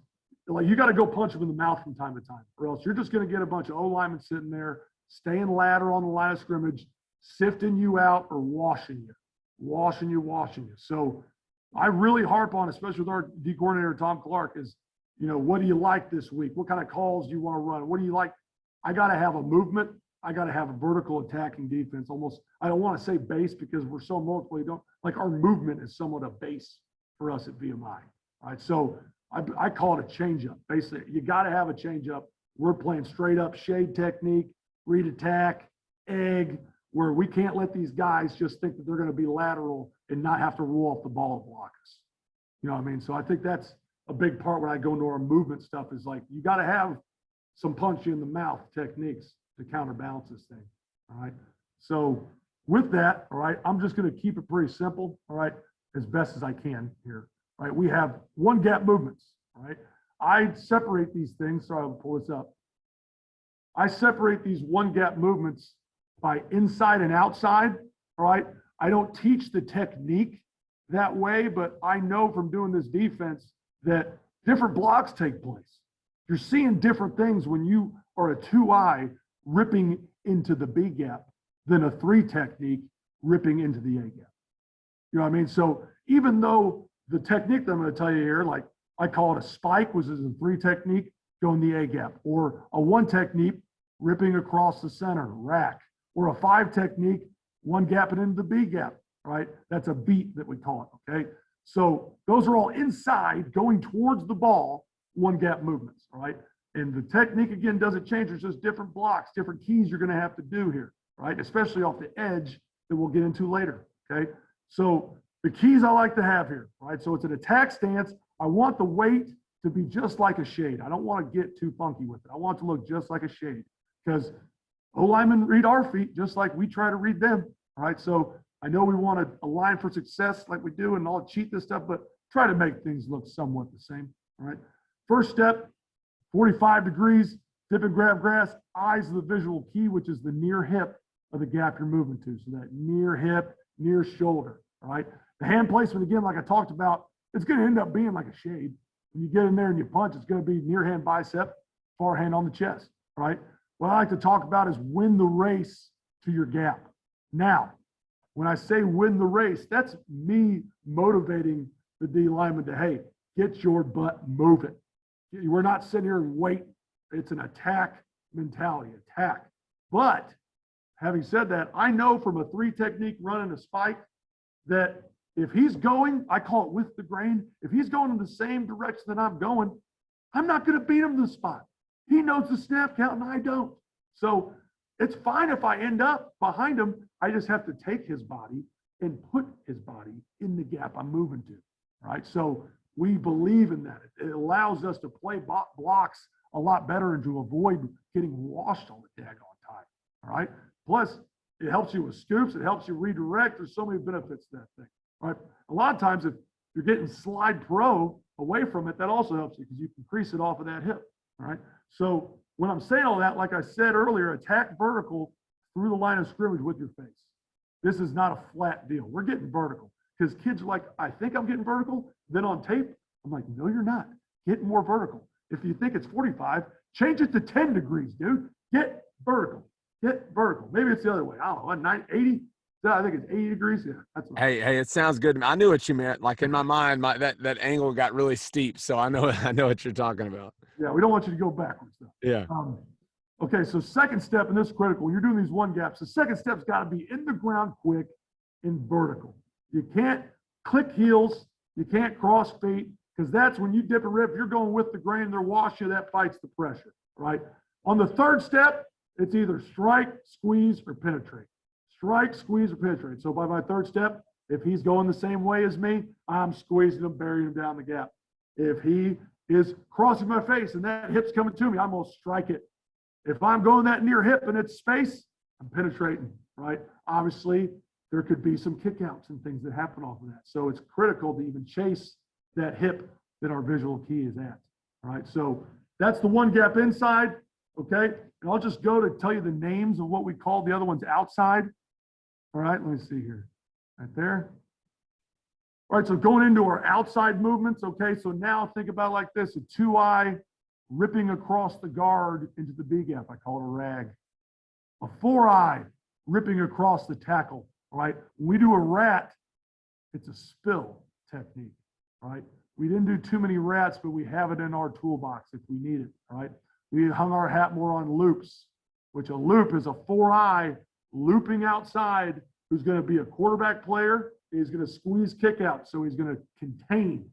Speaker 2: like you got to go punch them in the mouth from time to time, or else you're just going to get a bunch of O linemen sitting there, staying ladder on the line of scrimmage, sifting you out or washing you. So I really harp on, especially with our D coordinator, Tom Clark, is, what do you like this week? What kind of calls do you want to run? What do you like? I got to have a movement. I got to have a vertical attacking defense. Almost, I don't want to say base, because we're so multiple. Like our movement is somewhat a base for us at VMI. All right. So I call it a change up. Basically, you got to have a change up. We're playing straight up shade technique, read attack, egg, where we can't let these guys just think that they're going to be lateral and not have to roll off the ball and block us. You know what I mean? So I think that's a big part when I go into our movement stuff, is like, you got to have some punch in the mouth techniques to counterbalance this thing. All right. So with that, all right, I'm just going to keep it pretty simple. All right. As best as I can here. All right. We have one gap movements. All right. I separate these things. So I'll pull this up. I separate these one gap movements by inside and outside. All right. I don't teach the technique that way, but I know from doing this defense that different blocks take place. You're seeing different things when you are a 2-eye ripping into the B gap than a 3 technique ripping into the A gap. You know what I mean? So even though the technique that I'm going to tell you here, like I call it a spike, which is a 3 technique, going the A gap, or a 1 technique ripping across the center, rack, or a 5 technique, 1 gap and into the B gap, right? That's a beat that we call it, okay? So those are all inside, going towards the ball, 1 gap movements, all right? And the technique, again, doesn't change. There's just different blocks, different keys you're going to have to do here, right? Especially off the edge that we'll get into later, okay? So the keys I like to have here, right? So it's an attack stance. I want the weight to be just like a shade. I don't want to get too funky with it. I want it to look just like a shade, because O-linemen read our feet just like we try to read them, all right? So I know we want to align for success like we do and all cheat this stuff, but try to make things look somewhat the same, all right? First step, 45 degrees, dip and grab grass, eyes of the visual key, which is the near hip of the gap you're moving to. So that near hip, near shoulder, all right? The hand placement, again, like I talked about, it's going to end up being like a shade. When you get in there and you punch, it's going to be near hand bicep, far hand on the chest, all right? What I like to talk about is win the race to your gap. Now, when I say win the race, that's me motivating the D lineman to, hey, get your butt moving. We're not sitting here and wait. It's an attack mentality, attack. But having said that, I know from a 3 technique run and a spike that if he's going, I call it with the grain, if he's going in the same direction that I'm going, I'm not going to beat him to the spot. He knows the snap count and I don't. So it's fine if I end up behind him. I just have to take his body and put his body in the gap I'm moving to, right? So we believe in that. It allows us to play blocks a lot better and to avoid getting washed all the daggone time, all right? Plus, it helps you with scoops. It helps you redirect. There's so many benefits to that thing, right? A lot of times if you're getting slide pro away from it, that also helps you because you can crease it off of that hip, all right? So when I'm saying all that, like I said earlier, attack vertical through the line of scrimmage with your face. This is not a flat deal. We're getting vertical because kids are like, I think I'm getting vertical. Then on tape, I'm like, no, you're not. Get more vertical. If you think it's 45, change it to 10 degrees, dude. Get vertical. Get vertical. Maybe it's the other way. I don't know, 80? I think it's 80 degrees. Yeah, that's what
Speaker 1: Hey, it sounds good to me. I knew what you meant. Like in my mind, that angle got really steep. So I know what you're talking about.
Speaker 2: Yeah, we don't want you to go backwards though.
Speaker 1: Yeah.
Speaker 2: Okay, so second step, and this is critical. When you're doing these one gaps, the second step's got to be in the ground quick and vertical. You can't click heels. You can't cross feet because that's when you dip and rip. You're going with the grain, they're wash you. That fights the pressure, right? On the third step, it's either strike, squeeze, or penetrate. Strike, squeeze, or penetrate. So by my third step, if he's going the same way as me, I'm squeezing him, burying him down the gap. If he is crossing my face and that hip's coming to me, I'm going to strike it. If I'm going that near hip and it's space, I'm penetrating, right? Obviously, there could be some kickouts and things that happen off of that. So it's critical to even chase that hip that our visual key is at, all right? So that's the one gap inside, okay? And I'll just go to tell you the names of what we call the other ones outside. All right, let me see here, right there. All right, so going into our outside movements, okay? So now think about it like this, a 2-eye ripping across the guard into the B gap. I call it a rag. A 4-eye ripping across the tackle, all right? When we do a rat, it's a spill technique, all right? We didn't do too many rats, but we have it in our toolbox if we need it, all right? We hung our hat more on loops, which a loop is a 4-eye looping outside who's going to be a quarterback player. He's going to squeeze kick out. So he's going to contain,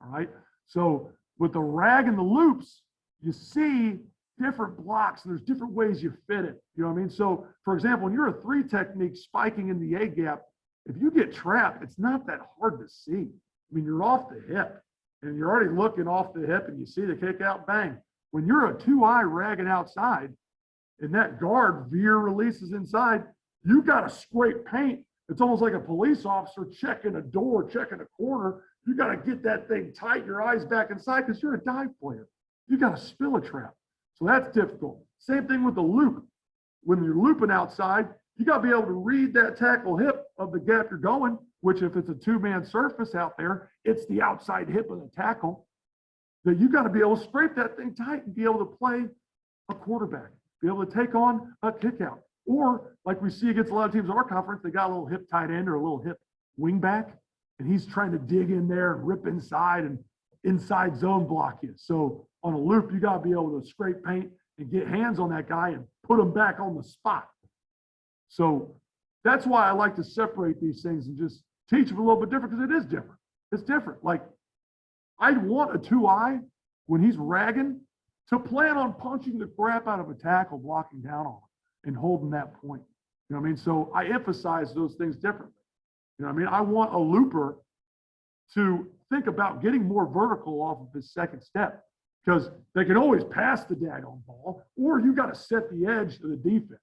Speaker 2: all right? So with the rag and the loops, you see different blocks and there's different ways you fit it. You know what I mean? So for example, when you're a 3 technique spiking in the A gap, if you get trapped, it's not that hard to see. I mean, you're off the hip and you're already looking off the hip and you see the kick out, bang. When you're a 2-eye ragging outside and that guard veer releases inside, you got to scrape paint. It's almost like a police officer checking a door, checking a corner. You got to get that thing tight, your eyes back inside because you're a dive player. You got to spill a trap. So that's difficult. Same thing with the loop. When you're looping outside, you got to be able to read that tackle hip of the gap you're going, which if it's a 2-man surface out there, it's the outside hip of the tackle. That you got to be able to scrape that thing tight and be able to play a quarterback, be able to take on a kick out. Or like we see against a lot of teams in our conference, they got a little hip tight end or a little hip wing back, and he's trying to dig in there and rip inside and inside zone block you. So on a loop, you got to be able to scrape paint and get hands on that guy and put him back on the spot. So that's why I like to separate these things and just teach them a little bit different because it is different. It's different. Like I'd want a 2-eye when he's ragging to plan on punching the crap out of a tackle, blocking down on him and holding that point. You know what I mean? So I emphasize those things differently. You know what I mean? I want a looper to think about getting more vertical off of his second step because they can always pass the daggone ball, or you got to set the edge to the defense.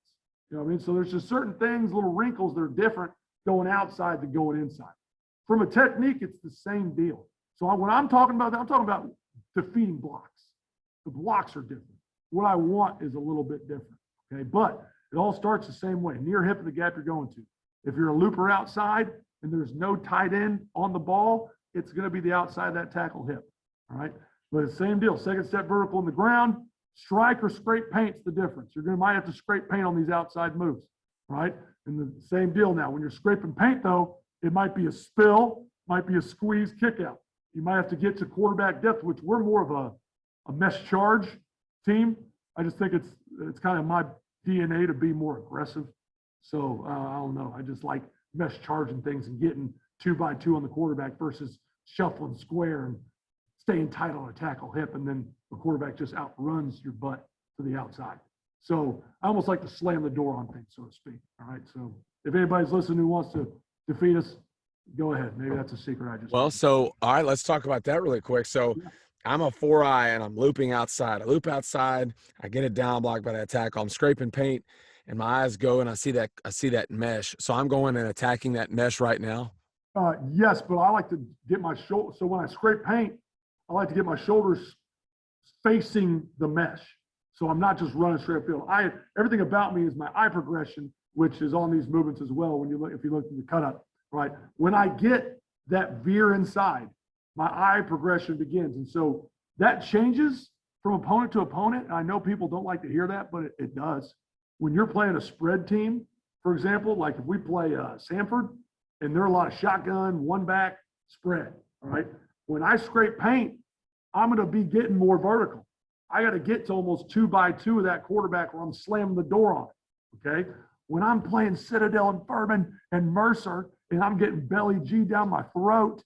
Speaker 2: You know what I mean? So there's just certain things, little wrinkles that are different going outside than going inside. From a technique, it's the same deal. So when I'm talking about that, I'm talking about defeating blocks. The blocks are different. What I want is a little bit different, okay? But it all starts the same way, near hip of the gap you're going to. If you're a looper outside and there's no tight end on the ball, it's going to be the outside of that tackle hip, all right? But it's the same deal. Second step vertical on the ground, strike or scrape paint's the difference. You're going to might have to scrape paint on these outside moves, right? And the same deal now. When you're scraping paint, though, it might be a spill, might be a squeeze kick out. You might have to get to quarterback depth, which we're more of a mesh charge team. I just think it's kind of my DNA to be more aggressive. So I don't know. I just like mesh charging things and getting 2x2 on the quarterback versus shuffling square and staying tight on a tackle hip, and then the quarterback just outruns your butt to the outside. So I almost like to slam the door on things, so to speak. All right. So if anybody's listening who wants to defeat us, go ahead. Maybe that's a secret I just.
Speaker 1: Well, so all right, let's talk about that really quick. So I'm a 4-eye and I'm looping outside. I loop outside, I get it down blocked by that tackle. I'm scraping paint and my eyes go and I see that mesh. So I'm going and attacking that mesh right now.
Speaker 2: Yes, but I like to get my shoulder. So when I scrape paint, I like to get my shoulders facing the mesh. So I'm not just running straight field. Everything about me is my eye progression, which is on these movements as well. When you look, if you look at the cut up, right? When I get that veer inside, my eye progression begins. And so that changes from opponent to opponent. And I know people don't like to hear that, but it does. When you're playing a spread team, for example, like if we play Sanford and they're a lot of shotgun, one back spread, all right? When I scrape paint, I'm going to be getting more vertical. I got to get to almost 2x2 of that quarterback where I'm slamming the door on it, okay? When I'm playing Citadel and Furman and Mercer and I'm getting belly G down my throat,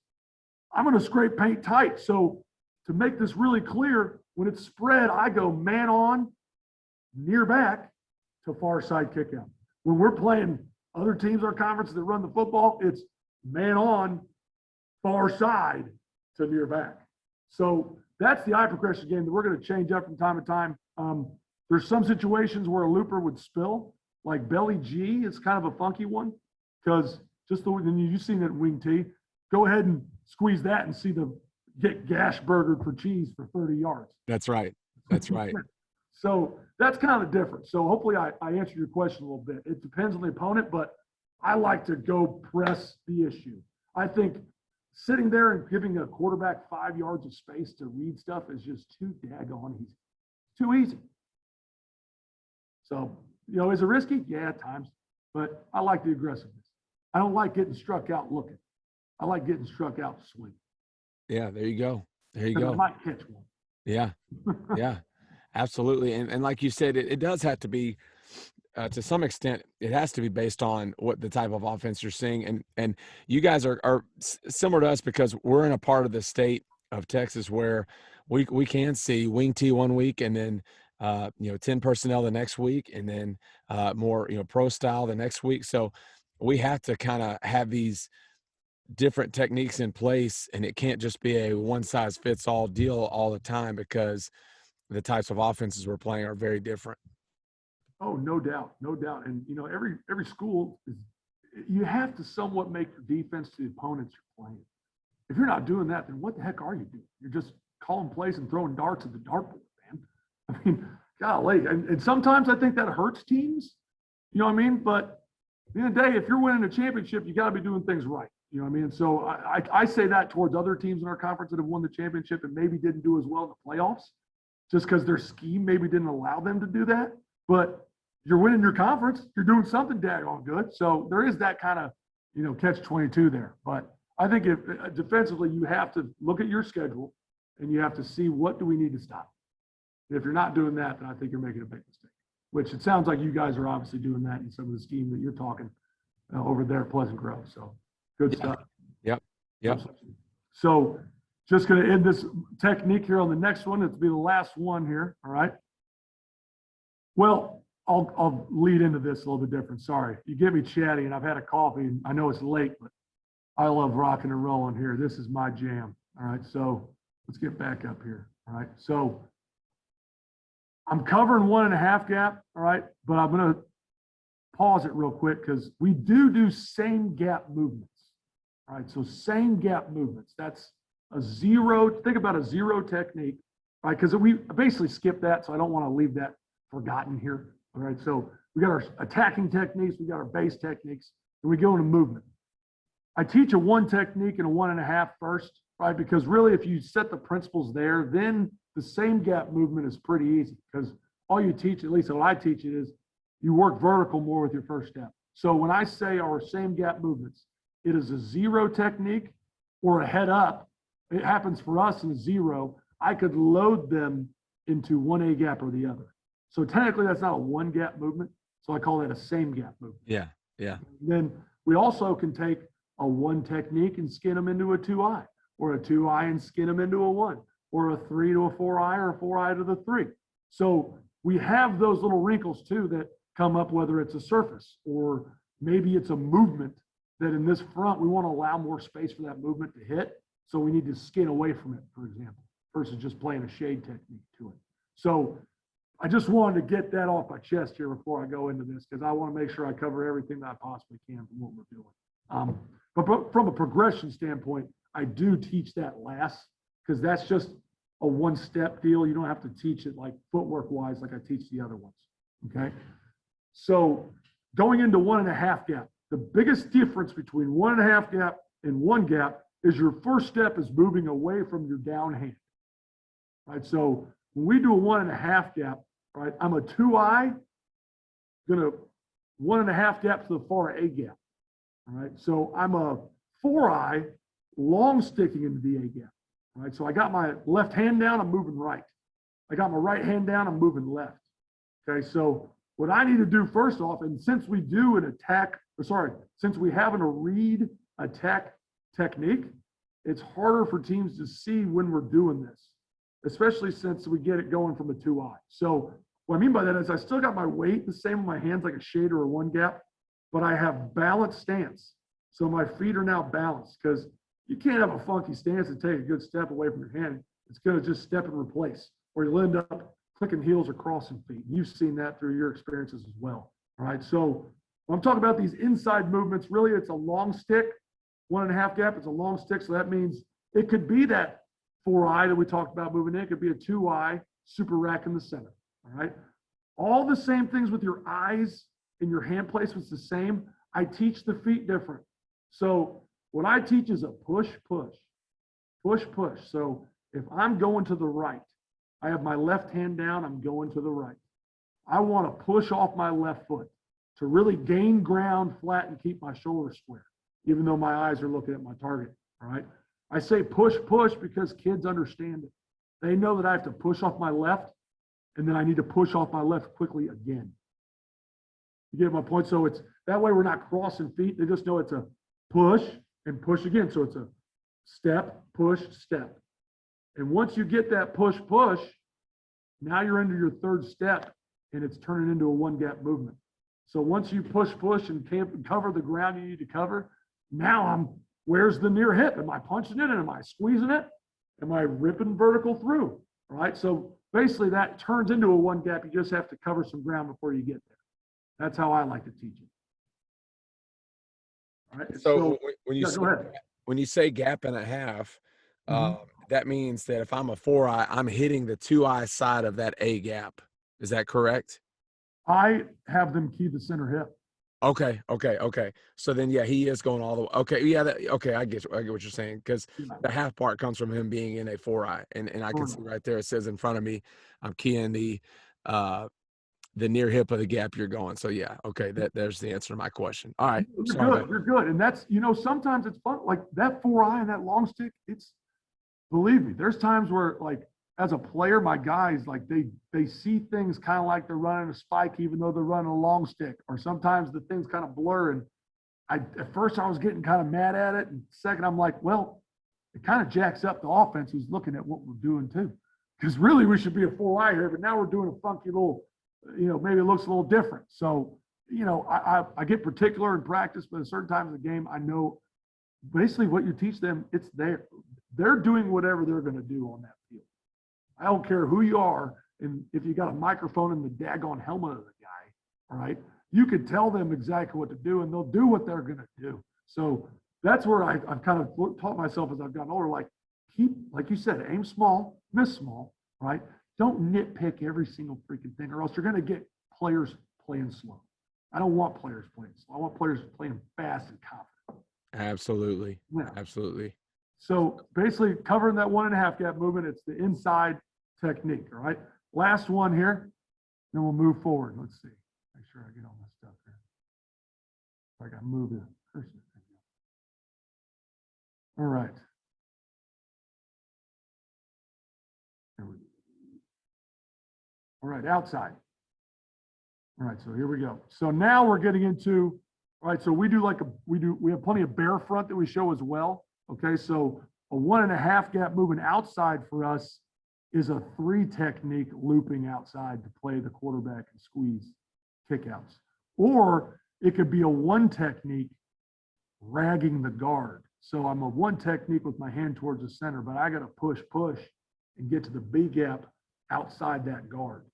Speaker 2: I'm going to scrape paint tight. So to make this really clear, when it's spread, I go man on, near back to far side kick out. When we're playing other teams, our conference that run the football, it's man on, far side to near back. So that's the eye progression game that we're going to change up from time to time. There's some situations where a looper would spill, like belly G is kind of a funky one, because just the way you've seen it in wing T, go ahead and squeeze that and see the get gash burgered for cheese for 30 yards.
Speaker 1: That's right. That's right.
Speaker 2: So that's kind of the difference. So hopefully I answered your question a little bit. It depends on the opponent, but I like to go press the issue. I think sitting there and giving a quarterback 5 yards of space to read stuff is just too daggone easy. Too easy. So, you know, is it risky? Yeah, at times. But I like the aggressiveness. I don't like getting struck out looking. I like getting struck out swinging.
Speaker 1: Yeah, there you go. There you go.
Speaker 2: I might catch one.
Speaker 1: Yeah. Yeah. Absolutely. And like you said, it does have to be, to some extent, it has to be based on what the type of offense you're seeing. And you guys are similar to us because we're in a part of the state of Texas where we can see wing T one week and then, 10 personnel the next week and then more, pro style the next week. So we have to kind of have these different techniques in place, and it can't just be a one size fits all deal all the time because the types of offenses we're playing are very different.
Speaker 2: Oh, no doubt. No doubt. And, every school you have to somewhat make your defense to the opponents you're playing. If you're not doing that, then what the heck are you doing? You're just calling plays and throwing darts at the dartboard, man. I mean, golly. And sometimes I think that hurts teams, you know what I mean? But at the end of the day, if you're winning a championship, you got to be doing things right. You know what I mean? So I say that towards other teams in our conference that have won the championship and maybe didn't do as well in the playoffs, just because their scheme maybe didn't allow them to do that. But you're winning your conference, you're doing something daggone good. So there is that kind of, catch-22 there. But I think if defensively, you have to look at your schedule and you have to see what do we need to stop. And if you're not doing that, then I think you're making a big mistake, which it sounds like you guys are obviously doing that in some of the scheme that you're talking over there at Pleasant Grove. So good stuff.
Speaker 1: Yep.
Speaker 2: So just going to end this technique here on the next one. It's be the last one here. All right. Well, I'll lead into this a little bit different. Sorry. You get me chatty and I've had a coffee and I know it's late, but I love rocking and rolling here. This is my jam. All right. So let's get back up here. All right. So I'm covering 1.5 gap. All right. But I'm going to pause it real quick because we do same gap movements. All right. So same gap movements. That's a zero. Think about a zero technique. All right. Because we basically skipped that. So I don't want to leave that forgotten here. All right. So we got our attacking techniques. We got our base techniques. And we go into movement. I teach a 1 technique and a 1.5 first. Right. Because really, if you set the principles there, then the same gap movement is pretty easy because all you teach, at least what I teach it is, you work vertical more with your first step. So when I say our same gap movements, it is a zero technique or a head up, it happens for us in a zero, I could load them into one A gap or the other. So technically that's not a one gap movement. So I call that a same gap movement.
Speaker 1: Yeah. Yeah.
Speaker 2: And then we also can take a one technique and skin them into a 2I, or a 2I and skin them into a 1, or a 3 to a 4I, or a 4I to the 3. So we have those little wrinkles too that come up, whether it's a surface or maybe it's a movement that in this front, we want to allow more space for that movement to hit. So we need to skin away from it, for example, versus just playing a shade technique to it. So I just wanted to get that off my chest here before I go into this, because I want to make sure I cover everything that I possibly can from what we're doing. But from a progression standpoint, I do teach that last, because that's just a one-step deal. You don't have to teach it like footwork-wise like I teach the other ones, okay? So going into 1.5 gap, the biggest difference between 1.5 gap and 1 gap is your first step is moving away from your down hand, right? So when we do a 1.5 gap, right, I'm a 2I, gonna 1.5 gap to the far A gap, all right? So I'm a 4I, long sticking into the A gap, all right? So I got my left hand down, I'm moving right. I got my right hand down, I'm moving left, okay? So what I need to do first off, and since we do an attack, or sorry, since we have a read attack technique, it's harder for teams to see when we're doing this, especially since we get it going from a 2I. So what I mean by that is I still got my weight the same in my hands like a shade or a 1 gap, but I have balanced stance. So my feet are now balanced, because you can't have a funky stance and take a good step away from your hand. It's going to just step and replace, or you'll end up clicking heels or crossing feet. You've seen that through your experiences as well. All right. So when I'm talking about these inside movements, really it's a long stick, 1.5 gap. It's a long stick. So that means it could be that 4I that we talked about moving in. It could be a 2I super rack in the center. All right. All the same things with your eyes and your hand placement's the same. I teach the feet different. So what I teach is a push, push, push, push. So if I'm going to the right, I have my left hand down, I'm going to the right. I want to push off my left foot to really gain ground flat and keep my shoulders square, even though my eyes are looking at my target, all right? I say push, push because kids understand it. They know that I have to push off my left, and then I need to push off my left quickly again. You get my point? So it's that way we're not crossing feet. They just know it's a push and push again. So it's a step, push, step. And once you get that push, push, now you're into your third step and it's turning into a 1 gap movement. So once you push, push and cover the ground you need to cover, now where's the near hip? Am I punching it? And am I squeezing it? Am I ripping vertical through? All right. So basically that turns into a 1 gap. You just have to cover some ground before you get there. That's how I like to teach it. All right.
Speaker 1: So when you
Speaker 2: yeah,
Speaker 1: say,
Speaker 2: go ahead.
Speaker 1: when you say gap and a half, that means that if I'm a 4I, I'm hitting the 2I side of that A gap. Is that correct?
Speaker 2: I have them key the center hip.
Speaker 1: Okay. So then, yeah, he is going all the way. Okay, yeah, okay, I get what you're saying, because the half part comes from him being in a 4I, and I can see right there it says in front of me, I'm keying the near hip of the gap you're going. So yeah, okay, there's the answer to my question. All right,
Speaker 2: you're good, and that's sometimes it's fun like that 4I and that long stick. It's believe me, there's times where like as a player, my guys like they see things kind of like they're running a spike, even though they're running a long stick, or sometimes the things kind of blur. And at first I was getting kind of mad at it, and second I'm like, well, it kind of jacks up the offense who's looking at what we're doing too, because really we should be a 4I here, but now we're doing a funky little, maybe it looks a little different. So I get particular in practice, but at certain times of the game, I know basically what you teach them, it's they're doing whatever they're going to do on that field. I don't care who you are, and if you got a microphone in the daggone helmet of the guy, all right, you could tell them exactly what to do, and they'll do what they're going to do. So that's where I've kind of taught myself as I've gotten older, like like you said, aim small, miss small, right? Don't nitpick every single freaking thing, or else you're going to get players playing slow. I don't want players playing slow. I want players playing fast and confident.
Speaker 1: Absolutely.
Speaker 2: Yeah.
Speaker 1: Absolutely.
Speaker 2: So basically covering that 1.5 gap movement, it's the inside technique. All right. Last one here, then we'll move forward. Let's see. Make sure I get all this stuff here. I got to move the cursor. All right. All right, outside. All right, so here we go. So now we're getting into, all right, so we have plenty of bare front that we show as well. Okay, so a 1.5 gap moving outside for us is a 3 technique looping outside to play the quarterback and squeeze kickouts. Or it could be a 1 technique ragging the guard. So I'm a 1 technique with my hand towards the center, but I got to push and get to the B gap outside that guard.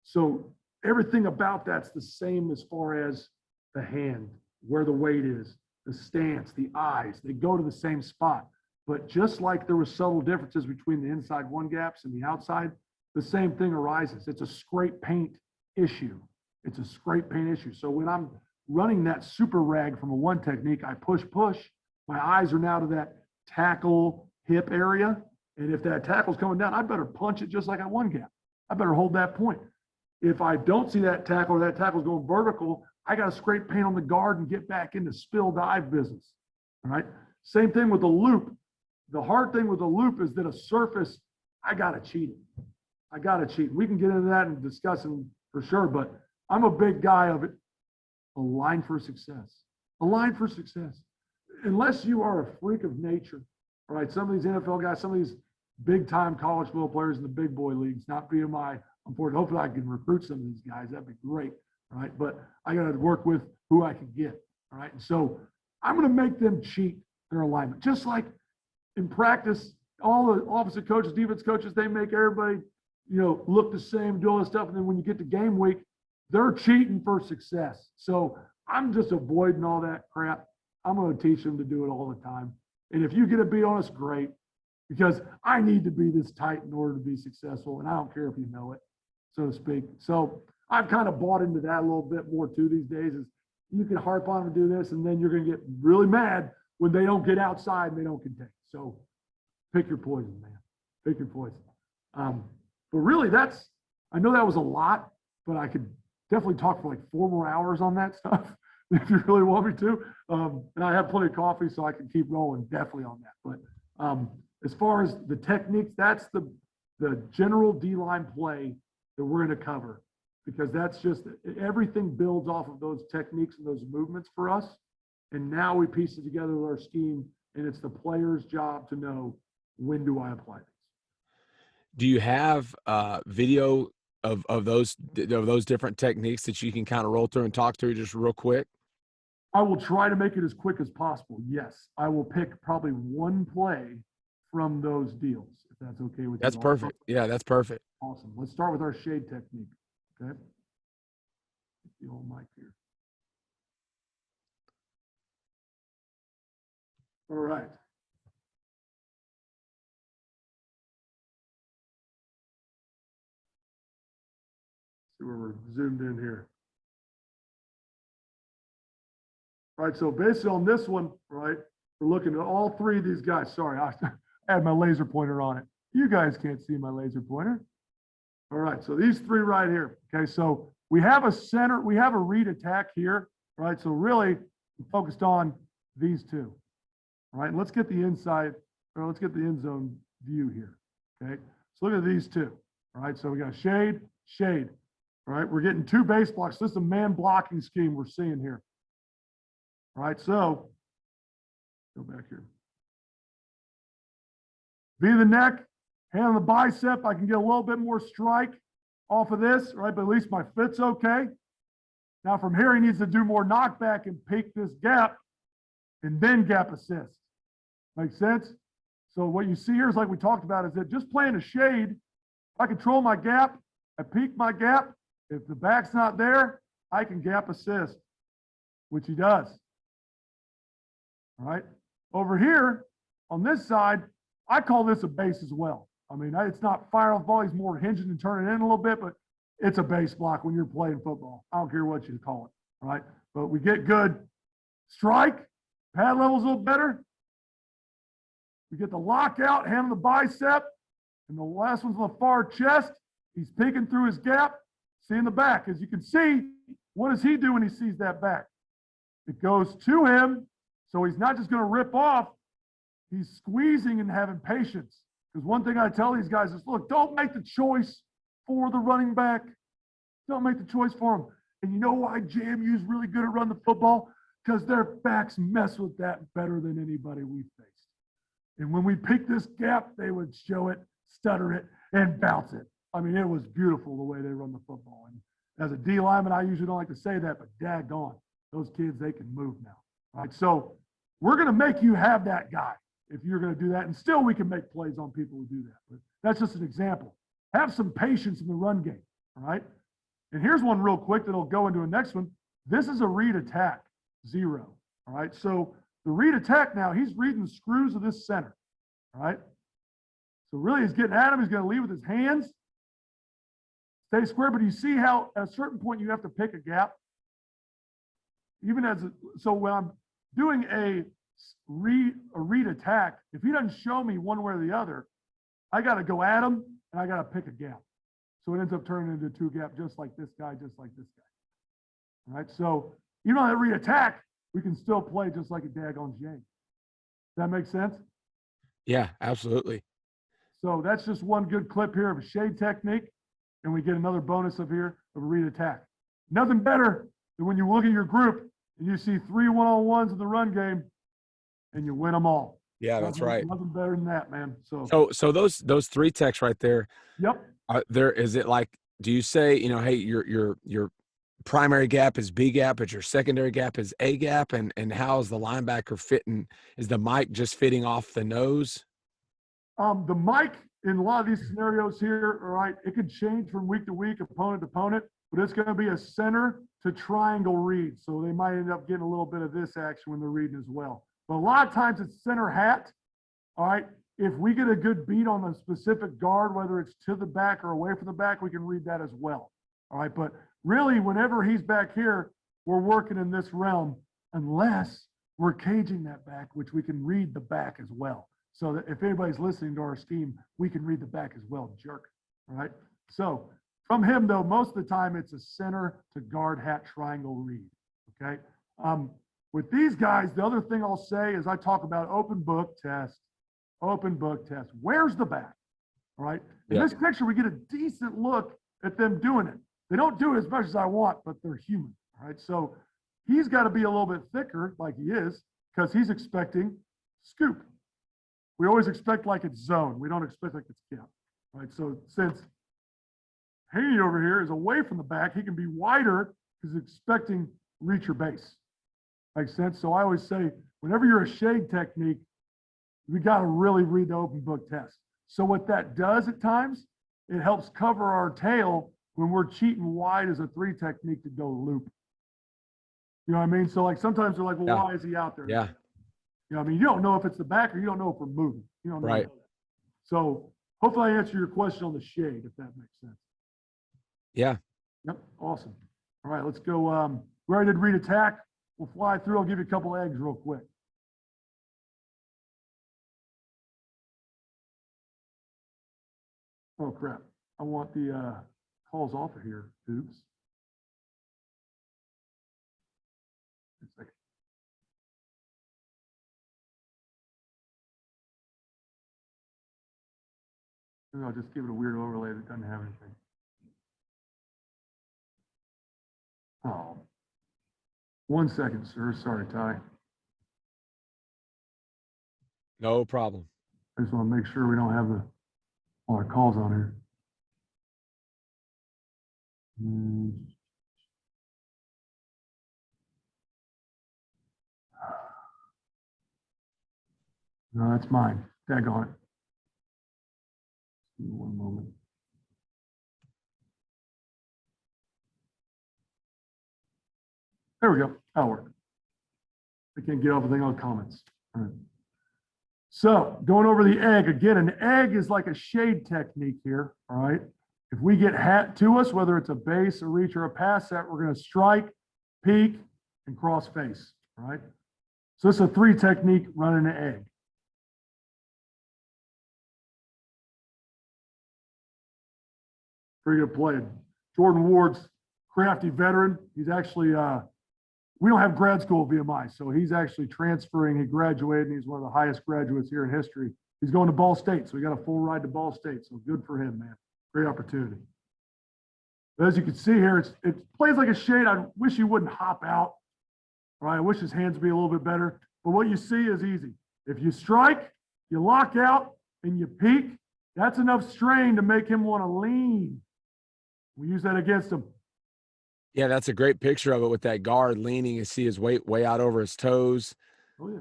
Speaker 2: So everything about that's the same as far as the hand, where the weight is, the stance, the eyes, they go to the same spot. But just like there were subtle differences between the inside 1 gaps and the outside, the same thing arises. It's a scrape paint issue. It's a scrape paint issue. So when I'm running that super rag from a 1 technique, I push. My eyes are now to that tackle hip area. And if that tackle's coming down, I better punch it just like a 1 gap. I better hold that point. If I don't see that tackle or that tackle's going vertical, I got to scrape paint on the guard and get back into spill dive business. All right. Same thing with the loop. The hard thing with the loop is that a surface, I got to cheat it. I got to cheat. We can get into that and discuss it for sure, but I'm a big guy of it. A line for success. A line for success. Unless you are a freak of nature, all right, some of these NFL guys, some of these big-time college football players in the big boy leagues, not BMI, unfortunately, hopefully I can recruit some of these guys. That'd be great, all right? But I got to work with who I can get, all right? And so I'm going to make them cheat their alignment. Just like in practice, all the offensive coaches, defense coaches, they make everybody, look the same, do all this stuff. And then when you get to game week, they're cheating for success. So I'm just avoiding all that crap. I'm going to teach them to do it all the time. And if you get a beat on us, great, because I need to be this tight in order to be successful. And I don't care if you know it, so to speak. So I've kind of bought into that a little bit more too these days, is you can harp on and do this, and then you're going to get really mad when they don't get outside and they don't contain. So pick your poison, man. Pick your poison. But really, I know that was a lot, but I could definitely talk for like 4 more hours on that stuff if you really want me to. And I have plenty of coffee, so I can keep rolling definitely on that. But as far as the techniques, that's the general D-line play that we're going to cover, because that's just everything builds off of those techniques and those movements for us. And now we piece it together with our scheme, and it's the player's job to know, when do I apply these.
Speaker 1: Do you have video of those different techniques that you can kind of roll through and talk through just real quick?
Speaker 2: I will try to make it as quick as possible. Yes, I will pick probably 1 play from those deals, if that's okay with you.
Speaker 1: That's perfect. Yeah, that's perfect.
Speaker 2: Awesome. Let's start with our shade technique. Okay. The old mic here. All right. See where we're zoomed in here. All right, so basically on this one, right, we're looking at all 3 of these guys. Sorry, I had my laser pointer on it. You guys can't see my laser pointer. All right, so these 3 right here. Okay, so we have a center, we have a read attack here, right? So really we focused on these 2. All right, let's get the inside, or let's get the end zone view here. Okay, so look at these 2. All right, so we got shade, shade. All right, we're getting 2 base blocks. This is a man blocking scheme we're seeing here. All right, so go back here. V the neck, hand on the bicep. I can get a little bit more strike off of this, right? But at least my fit's okay. Now from here, he needs to do more knockback and peak this gap and then gap assist. Make sense? So what you see here is, like we talked about, is that just playing a shade, I control my gap, I peak my gap. If the back's not there, I can gap assist, which he does. All right. Over here on this side, I call this a base as well. I mean, it's not fire off ball. He's more hinging and turning in a little bit, but it's a base block when you're playing football. I don't care what you call it. All right. But we get good strike, pad level's a little better. We get the lockout, hand on the bicep, and the last one's on the far chest. He's peeking through his gap, seeing the back. As you can see, what does he do when he sees that back? It goes to him, so he's not just going to rip off. He's squeezing and having patience, Because one thing I tell these guys is, look, don't make the choice for the running back. Don't make the choice for him. And you know why JMU is really good at running the football? Because their backs mess with that better than anybody we've faced. And when we picked this gap, they would show it, stutter it, and bounce it. I mean, it was beautiful the way they run the football. And as a D lineman, I usually don't like to say that, but daggone, those kids, they can move now. Right? So we're going to make you have that guy if you're going to do that. And still we can make plays on people who do that. But that's just an example. Have some patience in the run game. All right. And here's one real quick that'll go into a next one. This is a read attack, 0. All right. So the read attack now, he's reading the screws of this center. All right. So really he's getting at him. He's going to lead with his hands. Stay square, but you see how at a certain point you have to pick a gap. Even as so when I'm doing a read attack, if he doesn't show me one way or the other, I got to go at him and I got to pick a gap. So it ends up turning into a 2 gap, just like this guy, just like this guy. All right. So even on that read attack, we can still play just like a daggone J. Does that make sense?
Speaker 1: Yeah, absolutely.
Speaker 2: So that's just one good clip here of a shade technique. And we get another bonus of here of a read attack. Nothing better than when you look at your group and you see 3 one-on-ones in the run game and you win them all.
Speaker 1: Yeah, that's right.
Speaker 2: Nothing better than that, man.
Speaker 1: So those 3 techs right there.
Speaker 2: Yep.
Speaker 1: Is it like, do you say, hey, your primary gap is B gap, but your secondary gap is A gap, and how is the linebacker fitting? Is the mic just fitting off the nose?
Speaker 2: The mic in a lot of these scenarios here, all right, it could change from week to week, opponent to opponent, but it's going to be a center to triangle read. So they might end up getting a little bit of this action when they're reading as well. But a lot of times it's center hat. All right. If we get a good beat on the specific guard, whether it's to the back or away from the back, we can read that as well. All right. But really, whenever he's back here, we're working in this realm, unless we're caging that back, which we can read the back as well. So that if anybody's listening to our scheme, we can read the back as well, jerk. All right. So from him, though, most of the time it's a center to guard hat triangle read. Okay. With these guys, the other thing I'll say is I talk about open book test. Where's the back? All right. In this picture, we get a decent look at them doing it. They don't do it as much as I want, but they're human. All right. So he's got to be a little bit thicker, like he is, because he's expecting scoop. We always expect like it's zone. We don't expect like it's gap. All right. So since Haney over here is away from the back, he can be wider because he's expecting reach or base. Makes sense? So I always say, whenever you're a shade technique, we got to really read the open book test. So what that does at times, it helps cover our tail when we're cheating wide as a 3 technique to go loop. You know what I mean? So like sometimes they're like, well, why is he out there?
Speaker 1: Yeah.
Speaker 2: You know what I mean? You don't know if it's the back or you don't know if we're moving. You don't know.
Speaker 1: Right.
Speaker 2: So hopefully I answer your question on the shade, if that makes sense.
Speaker 1: Yeah.
Speaker 2: Yep. Awesome. All right, let's go. We already did read attack. We'll fly through. I'll give you a couple eggs real quick. Oh, crap. I want the calls off of here. Oops. One second. Maybe I'll just give it a weird overlay that doesn't have anything. Oh. 1 second, sir. Sorry, Ty.
Speaker 1: No problem.
Speaker 2: I just want to make sure we don't have all our calls on here. No, that's mine. Daggone it. Give me 1 moment. There we go. That'll work. I can't get everything on comments. All right. So going over the egg, again, an egg is like a shade technique here, all right? If we get hat to us, whether it's a base, a reach, or a pass set, we're going to strike, peek, and cross face, all right? So it's a 3 technique running an egg. Pretty good play. Jordan Ward's crafty veteran. He's actually, we don't have grad school VMI, so he's actually transferring. He graduated, and he's one of the highest graduates here in history. He's going to Ball State, so he got a full ride to Ball State. So good for him, man. Great opportunity. But as you can see here, it plays like a shade. I wish he wouldn't hop out. All right, I wish his hands would be a little bit better. But what you see is easy. If you strike, you lock out, and you peek, that's enough strain to make him want to lean. We use that against him.
Speaker 1: Yeah, that's a great picture of it with that guard leaning. You see his weight way out over his toes.
Speaker 2: Oh, yeah.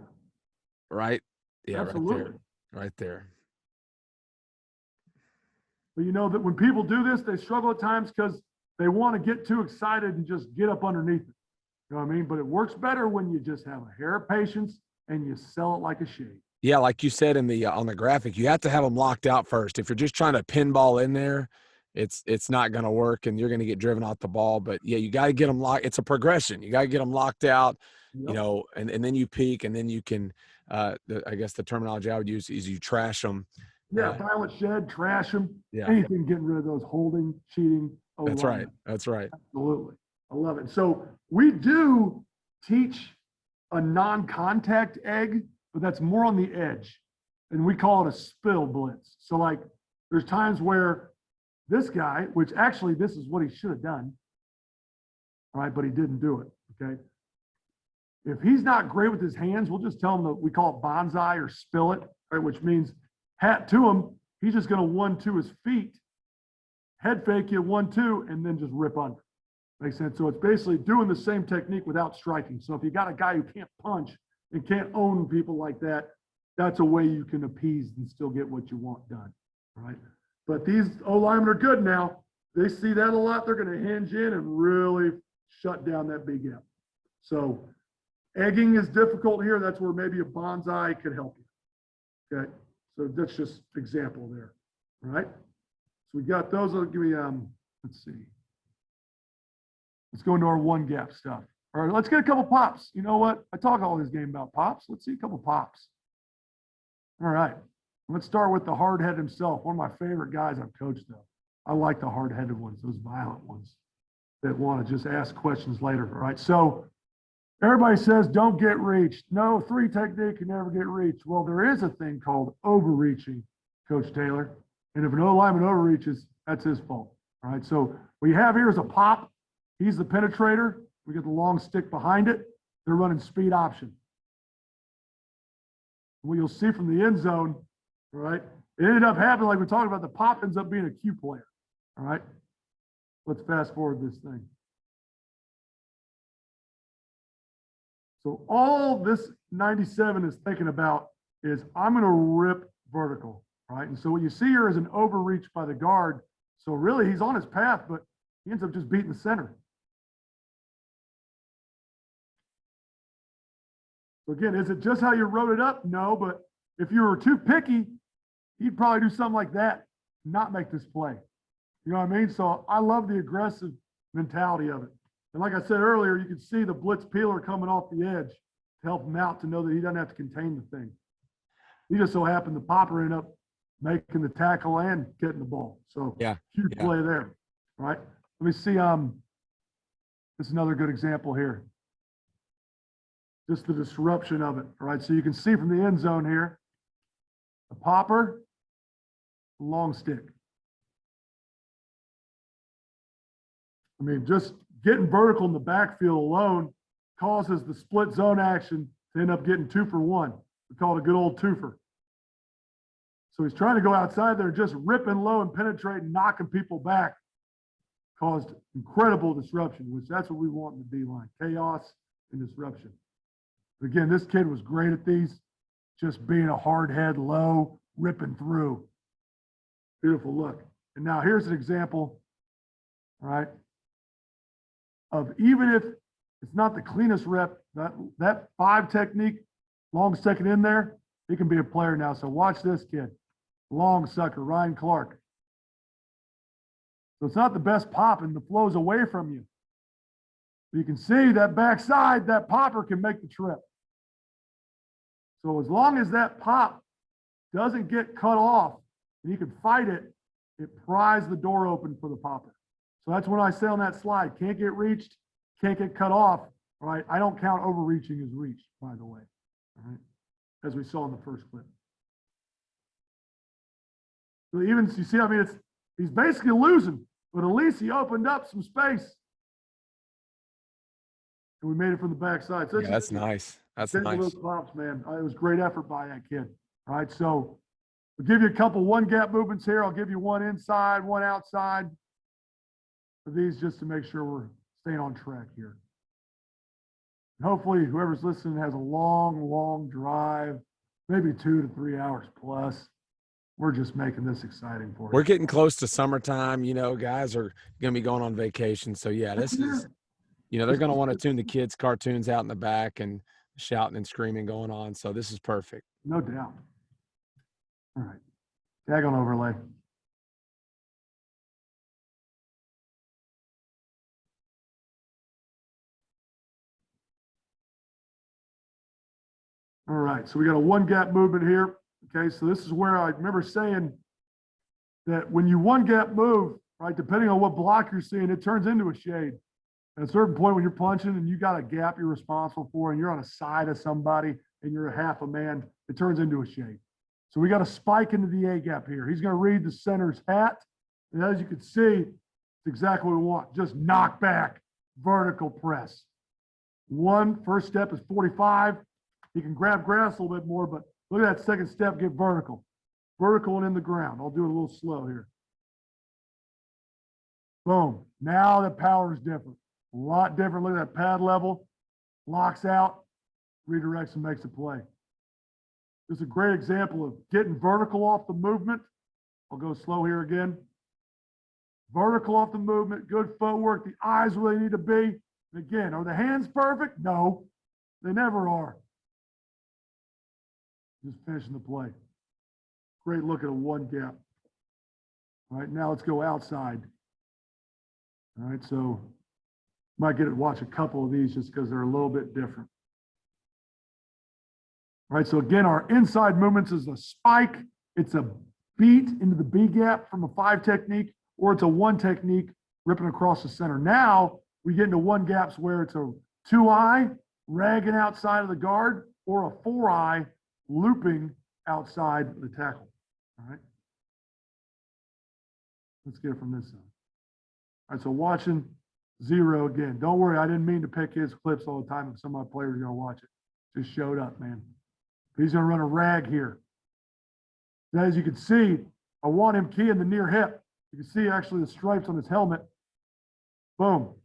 Speaker 1: Right? Yeah,
Speaker 2: absolutely.
Speaker 1: right there. Right there.
Speaker 2: But you know that when people do this, they struggle at times because they want to get too excited and just get up underneath it. You know what I mean? But it works better when you just have a hair of patience and you sell it like a shade.
Speaker 1: Yeah, like you said in the on the graphic, you have to have them locked out first. If you're just trying to pinball in there, it's not going to work, and you're going to get driven off the ball. But yeah, you got to get them locked. It's a progression. You got to get them locked out, you know, and then you peak, and then you can. I guess the terminology I would use is you trash them.
Speaker 2: Yeah, violent shed, trash them.
Speaker 1: Yeah,
Speaker 2: anything getting rid of those holding, cheating.
Speaker 1: That's right. That's right.
Speaker 2: Absolutely, I love it. So we do teach a non-contact egg, but that's more on the edge, and we call it a spill blitz. So like, there's times where this guy, which actually this is what he should have done, all right, but he didn't do it, okay? If he's not great with his hands, we'll just tell him that we call it bonsai or spill it, right, which means hat to him. He's just going to 1-2 his feet, head fake you 1-2, and then just rip under. Makes sense? So it's basically doing the same technique without striking. So if you got a guy who can't punch and can't own people like that, that's a way you can appease and still get what you want done, right? But these O-linemen are good now. They see that a lot. They're going to hinge in and really shut down that big gap. So egging is difficult here. That's where maybe a bonsai could help you. Okay, so that's just example there. All right. So we got those. I'll give me let's see. Let's go into our one gap stuff. All right, let's get a couple pops. You know what? I talk all this game about pops. Let's see a couple pops. All right. Let's start with the hard head himself. One of my favorite guys I've coached, though. I like the hard-headed ones, those violent ones that want to just ask questions later. All right. So everybody says don't get reached. No, 3 technique can never get reached. Well, there is a thing called overreaching, Coach Taylor. And if an O-lineman overreaches, that's his fault. All right. So what you have here is a pop. He's the penetrator. We get the long stick behind it. They're running speed option. What you'll see from the end zone, all right, it ended up happening like we're talking about. The pop ends up being a Q player. All right. Let's fast forward this thing. So all this 97 is thinking about is I'm going to rip vertical, right? And so what you see here is an overreach by the guard. So really he's on his path, but he ends up just beating the center. So again, is it just how you wrote it up? No, but if you were too picky, he'd probably do something like that, not make this play. You know what I mean? So I love the aggressive mentality of it. And like I said earlier, you can see the blitz peeler coming off the edge to help him out to know that he doesn't have to contain the thing. He just so happened the popper ended up making the tackle and getting the ball. So
Speaker 1: yeah,
Speaker 2: huge play there, right? Let me see. This is another good example here. Just the disruption of it, all right? So you can see from the end zone here, the popper, long stick. I mean, just getting vertical in the backfield alone causes the split zone action to end up getting 2 for 1. We call it a good old twofer. So he's trying to go outside there, just ripping low and penetrating, knocking people back, caused incredible disruption, which that's what we want in the D-line, chaos and disruption. But again, this kid was great at these, just being a hard head, low, ripping through. Beautiful look. And now here's an example, all right, of even if it's not the cleanest rep, that 5 technique, long second in there, he can be a player now. So watch this kid. Long sucker, Ryan Clark. So it's not the best pop and the flow's away from you. You can see that backside, that popper can make the trip. So as long as that pop doesn't get cut off and you can fight it, it pries the door open for the popper. So that's when I say on that slide, can't get reached, can't get cut off, all right? I don't count overreaching as reach, by the way, all right? As we saw in the first clip. So even, you see, I mean, he's basically losing, but at least he opened up some space. And we made it from the backside. So
Speaker 1: yeah, that's nice. That's
Speaker 2: those
Speaker 1: nice.
Speaker 2: pops, man. It was great effort by that kid. All right. So we'll give you a couple one gap movements here. I'll give you one inside, one outside for these just to make sure we're staying on track here. And hopefully whoever's listening has a long drive, maybe 2 to 3 hours plus. We're just making this exciting for you.
Speaker 1: We're getting close to summertime. You know, guys are going to be going on vacation. So, yeah, this is, you know, they're going to want to tune the kids' cartoons out in the back and shouting and screaming going on. So this is perfect.
Speaker 2: No doubt. All right. Tag on overlay. All right. So we got a one gap movement here. Okay. So this is where I remember saying that when you one gap move, right, depending on what block you're seeing, it turns into a shade. At a certain point when you're punching and you got a gap you're responsible for and you're on a side of somebody and you're a half a man, it turns into a shade. So we got a spike into the A gap here. He's going to read the center's hat. And as you can see, it's exactly what we want. Just knock back, vertical press. First step is 45. He can grab grass a little bit more, but look at that second step, get vertical. Vertical and in the ground. I'll do it a little slow here. Boom. Now the power is different. A lot different. Look at that pad level. Locks out, redirects and makes a play. This is a great example of getting vertical off the movement. I'll go slow here again. Vertical off the movement, good footwork. The eyes where they need to be. And again, are the hands perfect? No, they never are. Just finishing the play. Great look at a one gap. All right, now let's go outside. All right, so might get to watch a couple of these just because they're a little bit different. All right, so again, our inside movements is a spike. It's a beat into the B gap from a 5 technique, or it's a 1 technique ripping across the center. Now we get into 1 gaps where it's a 2-eye ragging outside of the guard or a 4-eye looping outside the tackle. All right. Let's get it from this side. All right, so watching 0 again. Don't worry, I didn't mean to pick his clips all the time if some of my players are going to watch it. Just showed up, man. He's going to run a rag here. Now, as you can see, I want him keying the near hip. You can see actually the stripes on his helmet. Boom.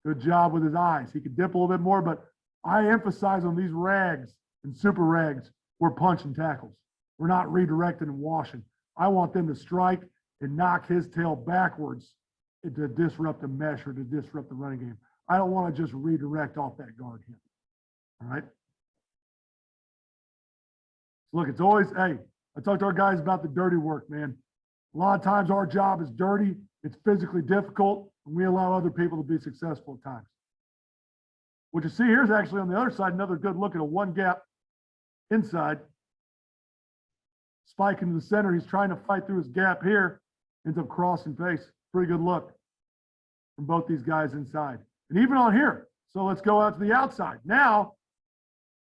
Speaker 2: Good job with his eyes. He could dip a little bit more, but I emphasize on these rags and super rags, we're punching tackles. We're not redirecting and washing. I want them to strike and knock his tail backwards to disrupt the mesh or to disrupt the running game. I don't want to just redirect off that guard hip. All right. Look, it's always, hey, I talk to our guys about the dirty work, man. A lot of times our job is dirty. It's physically difficult, and we allow other people to be successful at times. What you see here is actually on the other side, another good look at a 1 gap inside. Spike into the center. He's trying to fight through his gap here. Ends up crossing face. Pretty good look from both these guys inside. And even on here. So let's go out to the outside. Now,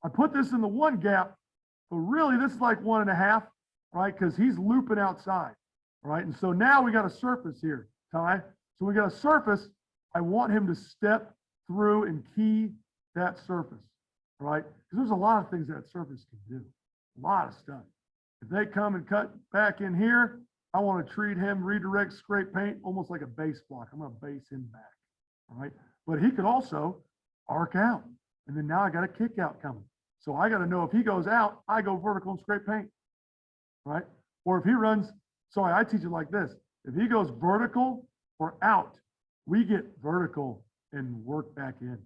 Speaker 2: I put this in the 1 gap, but really this is like 1.5, right? Because he's looping outside, right? And so now we got a surface here, Ty. So we got a surface. I want him to step through and key that surface, right? Because there's a lot of things that surface can do, a lot of stuff. If they come and cut back in here, I want to treat him, redirect, scrape paint, almost like a base block. I'm going to base him back, all right? But he could also arc out. And then now I got a kick out coming. So I got to know if he goes out, I go vertical and scrape paint, right? Or if he runs, sorry, I teach it like this. If he goes vertical or out, we get vertical and work back in.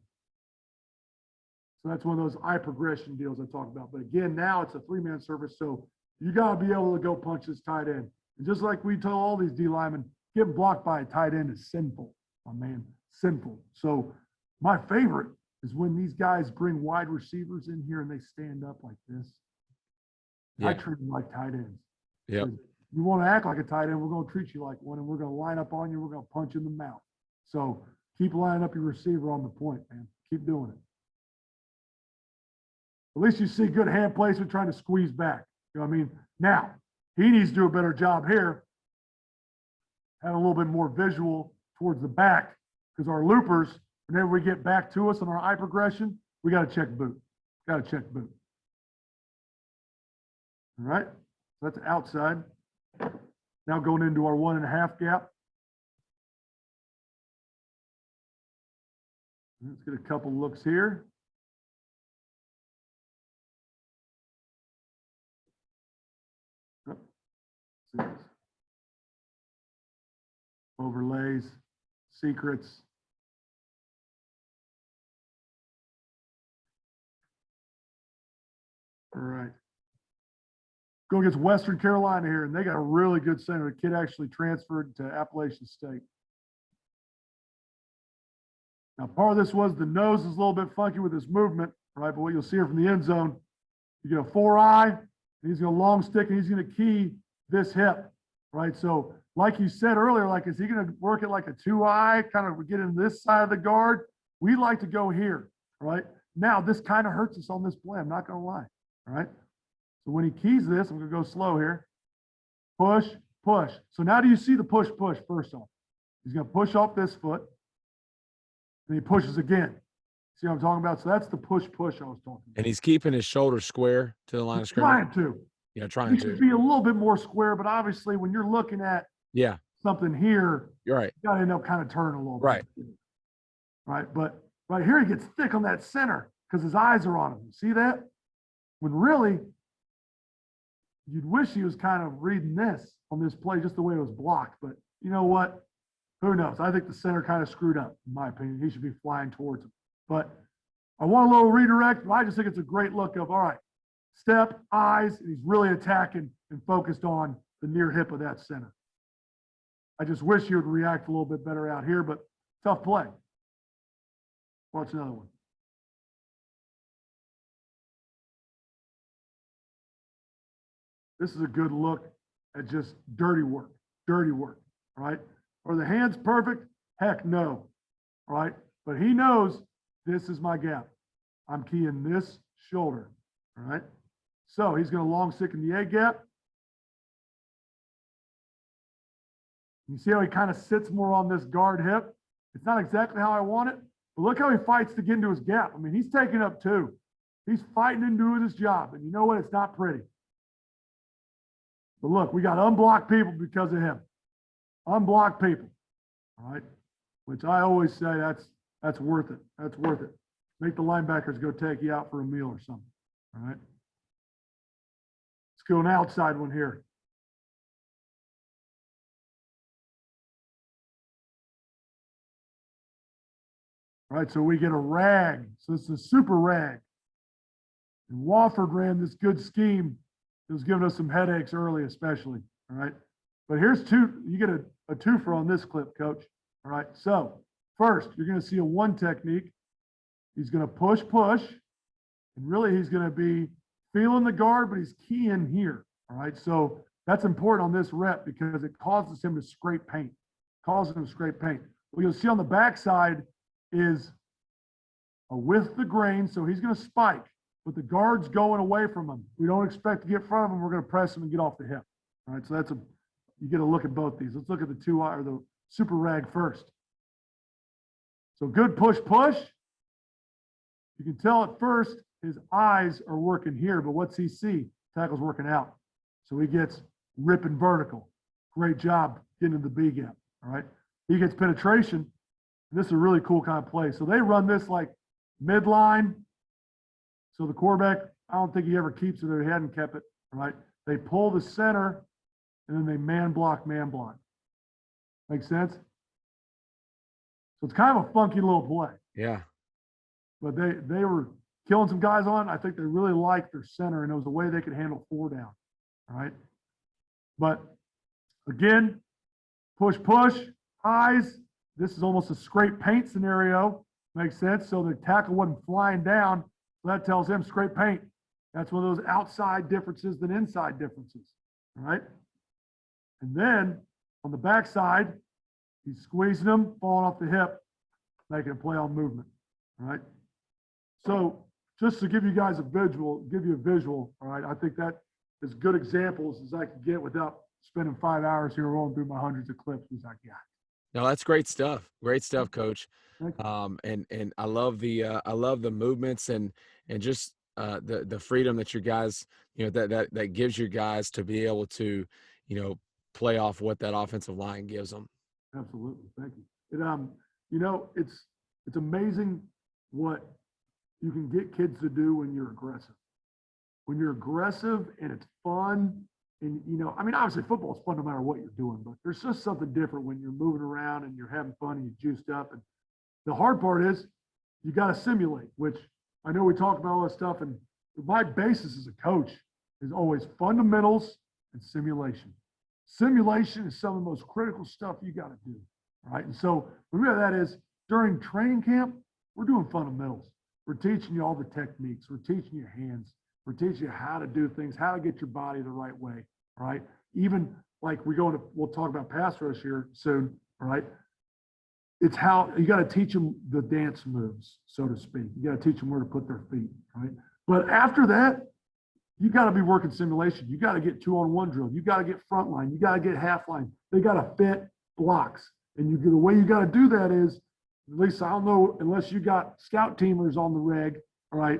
Speaker 2: So that's one of those eye progression deals I talk about. But again, now it's a 3-man service. So you got to be able to go punch this tight end. And just like we tell all these D linemen, getting blocked by a tight end is sinful, my man, sinful. So my favorite is when these guys bring wide receivers in here and they stand up like this. Yeah. I treat them like tight ends.
Speaker 1: Yeah.
Speaker 2: You want to act like a tight end, we're going to treat you like one, and we're going to line up on you. We're going to punch in the mouth. So keep lining up your receiver on the point, man. Keep doing it. At least you see good hand placement trying to squeeze back. You know what I mean? Now, he needs to do a better job here have a little bit more visual towards the back, because our loopers, whenever we get back to us on our eye progression, we got to check boot. Got to check boot. All right, so that's outside. Now going into our 1.5 gap. Let's get a couple looks here. Overlays, secrets. All right. Go against Western Carolina here, and they got a really good center. The kid actually transferred to Appalachian State. Now, part of this was the nose is a little bit funky with his movement, right? But what you'll see here from the end zone, you get a 4-eye, and he's going to long stick, and he's going to key this hip, right? So, like you said earlier, like, is he going to work it like a 2-eye, kind of get in this side of the guard? We like to go here, right? Now, this kind of hurts us on this play. I'm not going to lie, all right? So when he keys this, I'm going to go slow here. Push, push. So now do you see the push, push first off? He's going to push off this foot, and he pushes again. See what I'm talking about? So that's the push, push I was talking about.
Speaker 1: And he's keeping his shoulders square to the line of scrimmage.
Speaker 2: Trying to.
Speaker 1: Yeah, trying
Speaker 2: He
Speaker 1: to.
Speaker 2: should be a little bit more square, but obviously when you're looking at something here,
Speaker 1: you're right.
Speaker 2: You got to end up kind of turning a little
Speaker 1: right.
Speaker 2: bit. Right. But right here, he gets thick on that center because his eyes are on him. You see that? When really, you'd wish he was kind of reading this on this play, just the way it was blocked. But you know what? Who knows? I think the center kind of screwed up, in my opinion. He should be flying towards him. But I want a little redirect, but I just think it's a great look of, all right, step, eyes, and he's really attacking and focused on the near hip of that center. I just wish he would react a little bit better out here, but tough play. Watch another one. This is a good look at just dirty work, right? Are the hands perfect? Heck no, right? But he knows this is my gap. I'm keying this shoulder, all right? So he's going to long stick in the A gap. You see how he kind of sits more on this guard hip? It's not exactly how I want it, but look how he fights to get into his gap. I mean, he's taking up 2. He's fighting and doing his job, and you know what? It's not pretty. But look, we got unblocked people because of him. Unblocked people, all right? Which I always say that's worth it. That's worth it. Make the linebackers go take you out for a meal or something, all right? Let's go an outside one here. All right, so we get a rag. So this is a super rag. And Wofford ran this good scheme. It was giving us some headaches early, especially, all right? But here's 2. You get a twofer on this clip, Coach. All right, so first, you're going to see a 1 technique. He's going to push, push, and really he's going to be feeling the guard, but he's keying here, all right? So that's important on this rep because it causes him to scrape paint, What you'll see on the backside is a with the grain, so he's going to spike, but the guard's going away from him. We don't expect to get in front of him. We're going to press him and get off the hip, all right? So that's you get a look at both these. Let's look at the 2-eye or the super rag first. So good push, push. You can tell at first his eyes are working here, but what's he see? Tackle's working out. So he gets ripping vertical. Great job getting in the B gap, all right? He gets penetration. This is a really cool kind of play. So they run this like midline. So the quarterback, I don't think he ever keeps it or he hadn't kept it, all right? They pull the center, and then they man block. Make sense? So it's kind of a funky little play.
Speaker 1: Yeah.
Speaker 2: But they were killing some guys on. I think they really liked their center, and it was the way they could handle 4 down. All right. But again, push, eyes. This is almost a scrape paint scenario. Makes sense. So the tackle wasn't flying down. So that tells him scrape paint. That's one of those outside differences than inside differences. All right. And then on the backside, he's squeezing them, falling off the hip, making a play on movement. All right. So just to give you a visual, all right, I think that as good examples as I could get without spending 5 hours here rolling through my hundreds of clips. He's like, yeah.
Speaker 1: No, that's great stuff. Great stuff, Coach.
Speaker 2: Thank you.
Speaker 1: And I love the movements and just the freedom that you guys, that gives you guys to be able to, play off what that offensive line gives them.
Speaker 2: Absolutely. Thank you. It's amazing what you can get kids to do when you're aggressive. When you're aggressive and it's fun, and obviously football is fun no matter what you're doing, but there's just something different when you're moving around and you're having fun and you're juiced up. And the hard part is you got to simulate, which I know we talked about all this stuff, and my basis as a coach is always fundamentals and simulation. Simulation is some of the most critical stuff you got to do, right? And so remember that is during training camp, we're doing fundamentals. We're teaching you all the techniques. We're teaching you hands. We're teaching you how to do things, how to get your body the right way, right? Even like we'll talk about pass rush here soon, right? It's how you got to teach them the dance moves, so to speak. You got to teach them where to put their feet, right? But after that, you got to be working simulation. You got to get 2-on-1 drill. You got to get front line. You got to get half line. They got to fit blocks. And the way you got to do that is, at least I don't know, unless you got scout teamers on the reg, all right,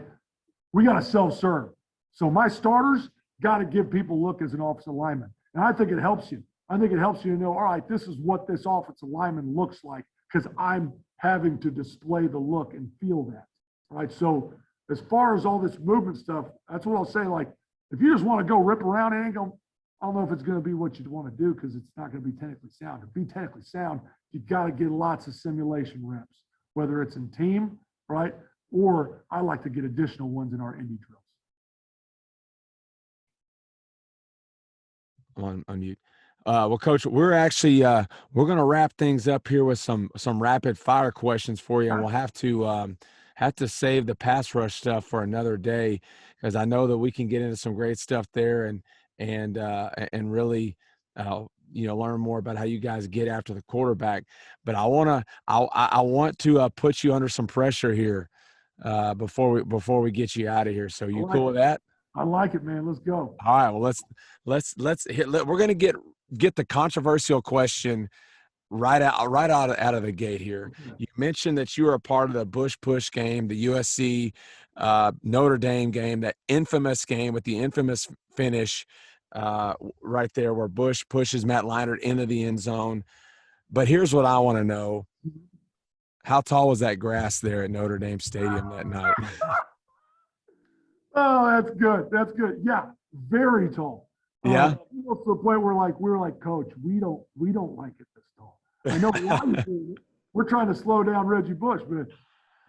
Speaker 2: we got to self-serve. So my starters got to give people a look as an offensive lineman. And I think it helps you. I think it helps you to know, all right, this is what this offensive lineman looks like because I'm having to display the look and feel that, right? So as far as all this movement stuff, that's what I'll say. Like, if you just want to go rip around, I don't know if it's going to be what you'd want to do because it's not going to be technically sound. To be technically sound, you got to get lots of simulation reps, whether it's in team, right? Or I like to get additional ones in our indie drills.
Speaker 1: On mute. Well, Coach, we're actually we're going to wrap things up here with some rapid fire questions for you, and we'll have to save the pass rush stuff for another day because I know that we can get into some great stuff there and really learn more about how you guys get after the quarterback. But I want to put you under some pressure here before we get you out of here. So you cool with that?
Speaker 2: I like it, man. Let's go.
Speaker 1: All right. Well, let's hit. We're going to get the controversial question right out of the gate here.
Speaker 2: Okay.
Speaker 1: You mentioned that you were a part of the Bush push game, the USC Notre Dame game, that infamous game with the infamous finish right there where Bush pushes Matt Leinart into the end zone. But here's what I want to know: how tall was that grass there at Notre Dame Stadium that night?
Speaker 2: Oh, that's good. That's good. Yeah, very tall.
Speaker 1: Yeah.
Speaker 2: To the point where we're like, Coach, we don't like it this tall. I know we're trying to slow down Reggie Bush, but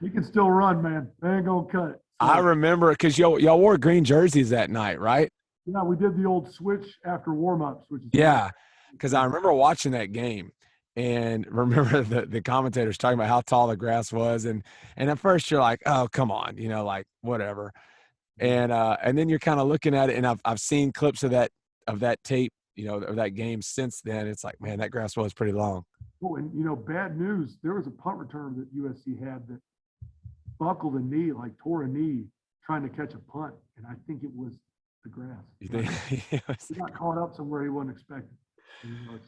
Speaker 2: he can still run, man. They ain't gonna cut it. So,
Speaker 1: I remember because y'all wore green jerseys that night, right?
Speaker 2: Yeah, we did the old switch after warmups, which is
Speaker 1: because I remember watching that game. And remember the commentators talking about how tall the grass was, and at first you're like, oh, come on, like whatever. And then you're kind of looking at it, and I've seen clips of that tape, of that game since then. It's like, man, that grass was pretty long.
Speaker 2: Oh, and bad news. There was a punt returner that USC had that buckled a knee, like tore a knee, trying to catch a punt, and I think it was the grass.
Speaker 1: You think
Speaker 2: he got caught up somewhere he wasn't expecting.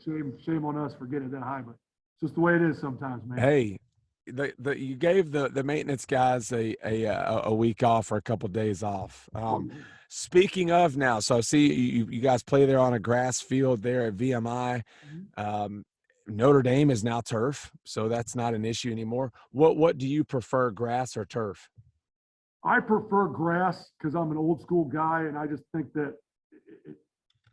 Speaker 2: Shame on us for getting it that high, but it's just the way it is sometimes, man.
Speaker 1: Hey. You gave the maintenance guys a week off or a couple of days off. Speaking of now, so I see you guys play there on a grass field there at VMI. Notre Dame is now turf, so that's not an issue anymore. What do you prefer, grass or turf?
Speaker 2: I prefer grass because I'm an old school guy, and I just think that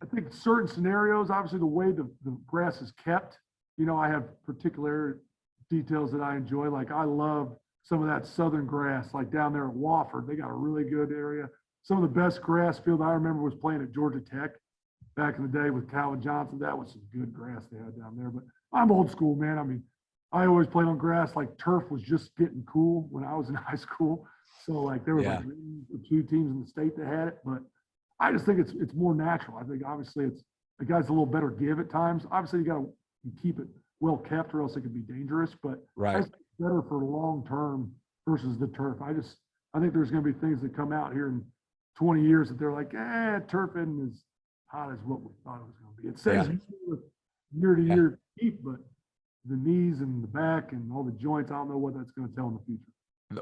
Speaker 2: I think certain scenarios, obviously the way the grass is kept, I have particular details that I enjoy. Like I love some of that southern grass, like down there at Wofford. They got a really good area. Some of the best grass field I remember was playing at Georgia Tech back in the day with Calvin Johnson. That was some good grass they had down there. But I'm old school, man. I mean, I always played on grass. Like turf was just getting cool when I was in high school. So there was like 2 teams in the state that had it. But I just think it's more natural. I think obviously the guy's a little better give at times. Obviously you keep it well kept or else it could be dangerous, but
Speaker 1: right.
Speaker 2: It's better for long term versus the turf. I think there's going to be things that come out here in 20 years that they're like, turf isn't hot as what we thought it was going to be. It
Speaker 1: Yeah.
Speaker 2: says year to
Speaker 1: Yeah.
Speaker 2: year keep, but the knees and the back and all the joints, I don't know what that's going to tell in the future.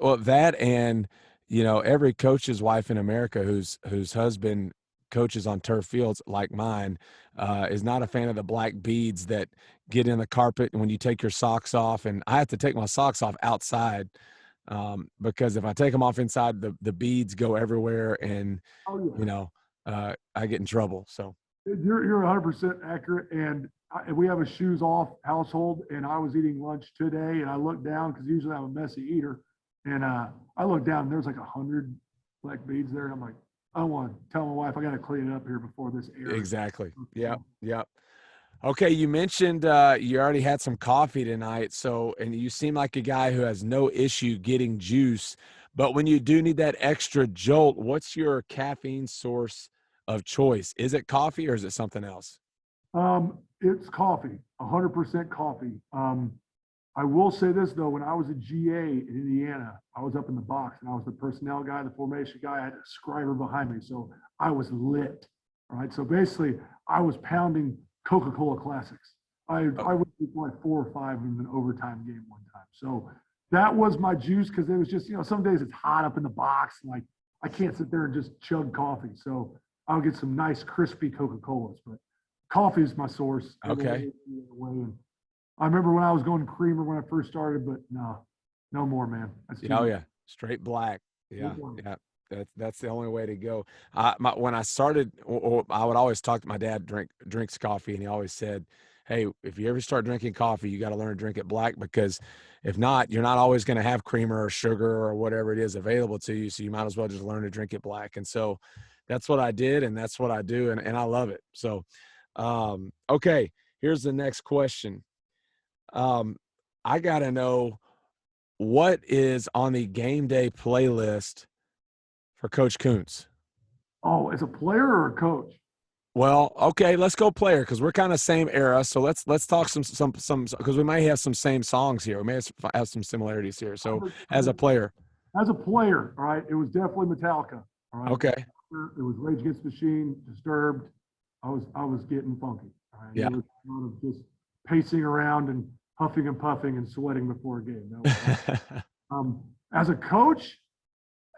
Speaker 1: Well, that and every coach's wife in America whose husband coaches on turf fields like mine is not a fan of the black beads that get in the carpet when you take your socks off. And I have to take my socks off outside because if I take them off inside, the beads go everywhere, and
Speaker 2: Oh yeah.
Speaker 1: I get in trouble. So
Speaker 2: You're 100% accurate. And we have a shoes off household. And I was eating lunch today, and I looked down because usually I'm a messy eater. And I looked down, and there's like 100 black beads there. And I'm like, I don't want to tell my wife I got to clean it up here before this airs.
Speaker 1: exactly. Yeah. Yeah. Okay, you mentioned you already had some coffee tonight, and you seem like a guy who has no issue getting juice. But when you do need that extra jolt, what's your caffeine source of choice? Is it coffee or is it something else?
Speaker 2: It's coffee, 100% coffee. I will say this though, when I was a GA in Indiana, I was up in the box and I was the personnel guy, the formation guy. I had a scriber behind me, so I was lit. All right, so basically, I was pounding Coca-Cola Classics. I would do like 4 or 5 in an overtime game one time. So that was my juice because it was just, some days it's hot up in the box. Like I can't sit there and just chug coffee. So I'll get some nice crispy Coca-Colas, but coffee is my source.
Speaker 1: Okay.
Speaker 2: And I remember when I was going creamer when I first started, but no more, man.
Speaker 1: Yeah, straight black. Yeah. That's the only way to go. When I started, I would always talk to my dad. Drinks coffee, and he always said, "Hey, if you ever start drinking coffee, you got to learn to drink it black because if not, you're not always going to have creamer or sugar or whatever it is available to you. So you might as well just learn to drink it black." And so that's what I did, and that's what I do, and I love it. So, okay, here's the next question. I got to know what is on the game day playlist for Coach Kuntz.
Speaker 2: Oh, as a player or a coach?
Speaker 1: Well, okay, let's go player because we're kind of same era. So let's talk some because we may have some same songs here. We may have some similarities here. So as a player,
Speaker 2: all right, it was definitely Metallica. All right.
Speaker 1: Okay.
Speaker 2: It was Rage Against the Machine, Disturbed. I was getting funky. All right.
Speaker 1: Yeah.
Speaker 2: It was a lot of just pacing around and huffing and puffing and sweating before a game. As a coach,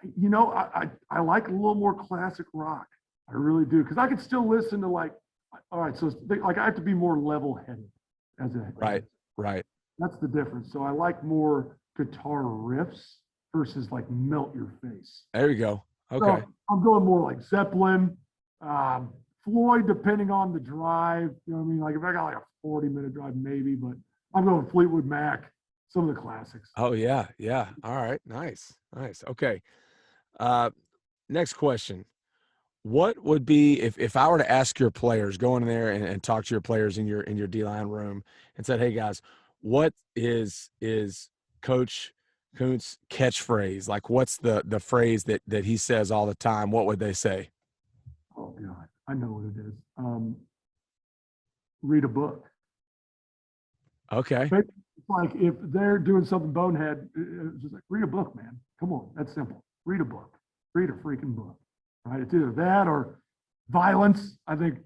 Speaker 2: I like a little more classic rock. I really do, because I could still listen to all right, so I have to be more level-headed as a
Speaker 1: right.
Speaker 2: That's the difference. So I like more guitar riffs versus melt your face.
Speaker 1: There you go. Okay.
Speaker 2: So I'm going more like Zeppelin, Floyd, depending on the drive. You know what I mean? Like if I got a 40-minute drive, maybe, but I'm going Fleetwood Mac, some of the classics.
Speaker 1: Oh yeah. All right. Nice. Okay. Next question. What would be if I were to ask your players, go in there and talk to your players in your D-line room and said, "Hey guys, what is Coach Kuntz catchphrase? Like what's the phrase that he says all the time?" What would they say?
Speaker 2: Oh God, I know what it is. Read a book.
Speaker 1: Okay.
Speaker 2: It's like if they're doing something bonehead, it's just like read a book, man. Come on, that's simple. Read a book. Read a freaking book. Right? It's either that or violence. I think,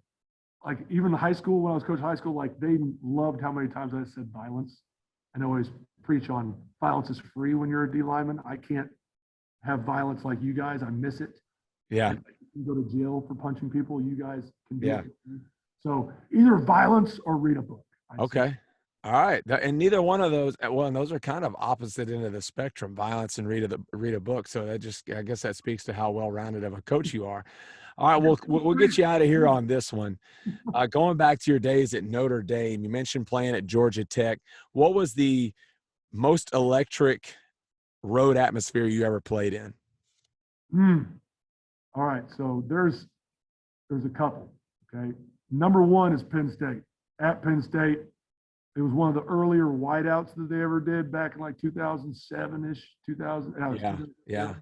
Speaker 2: even the high school, when I was coaching high school, they loved how many times I said violence. And I always preach on violence is free when you're a D lineman. I can't have violence like you guys. I miss it.
Speaker 1: Yeah.
Speaker 2: I can go to jail for punching people. You guys can do
Speaker 1: Yeah.
Speaker 2: it. So either violence or read a book.
Speaker 1: Okay. All right. And neither one of those, and those are kind of opposite end of the spectrum, violence and read a book. So I guess that speaks to how well-rounded of a coach you are. All right. We'll get you out of here on this one. Going back to your days at Notre Dame, you mentioned playing at Georgia Tech. What was the most electric road atmosphere you ever played in?
Speaker 2: All right. So there's a couple. Okay. Number one is Penn State. At Penn State, it was one of the earlier whiteouts that they ever did back in 2007-ish, 2000.
Speaker 1: Yeah.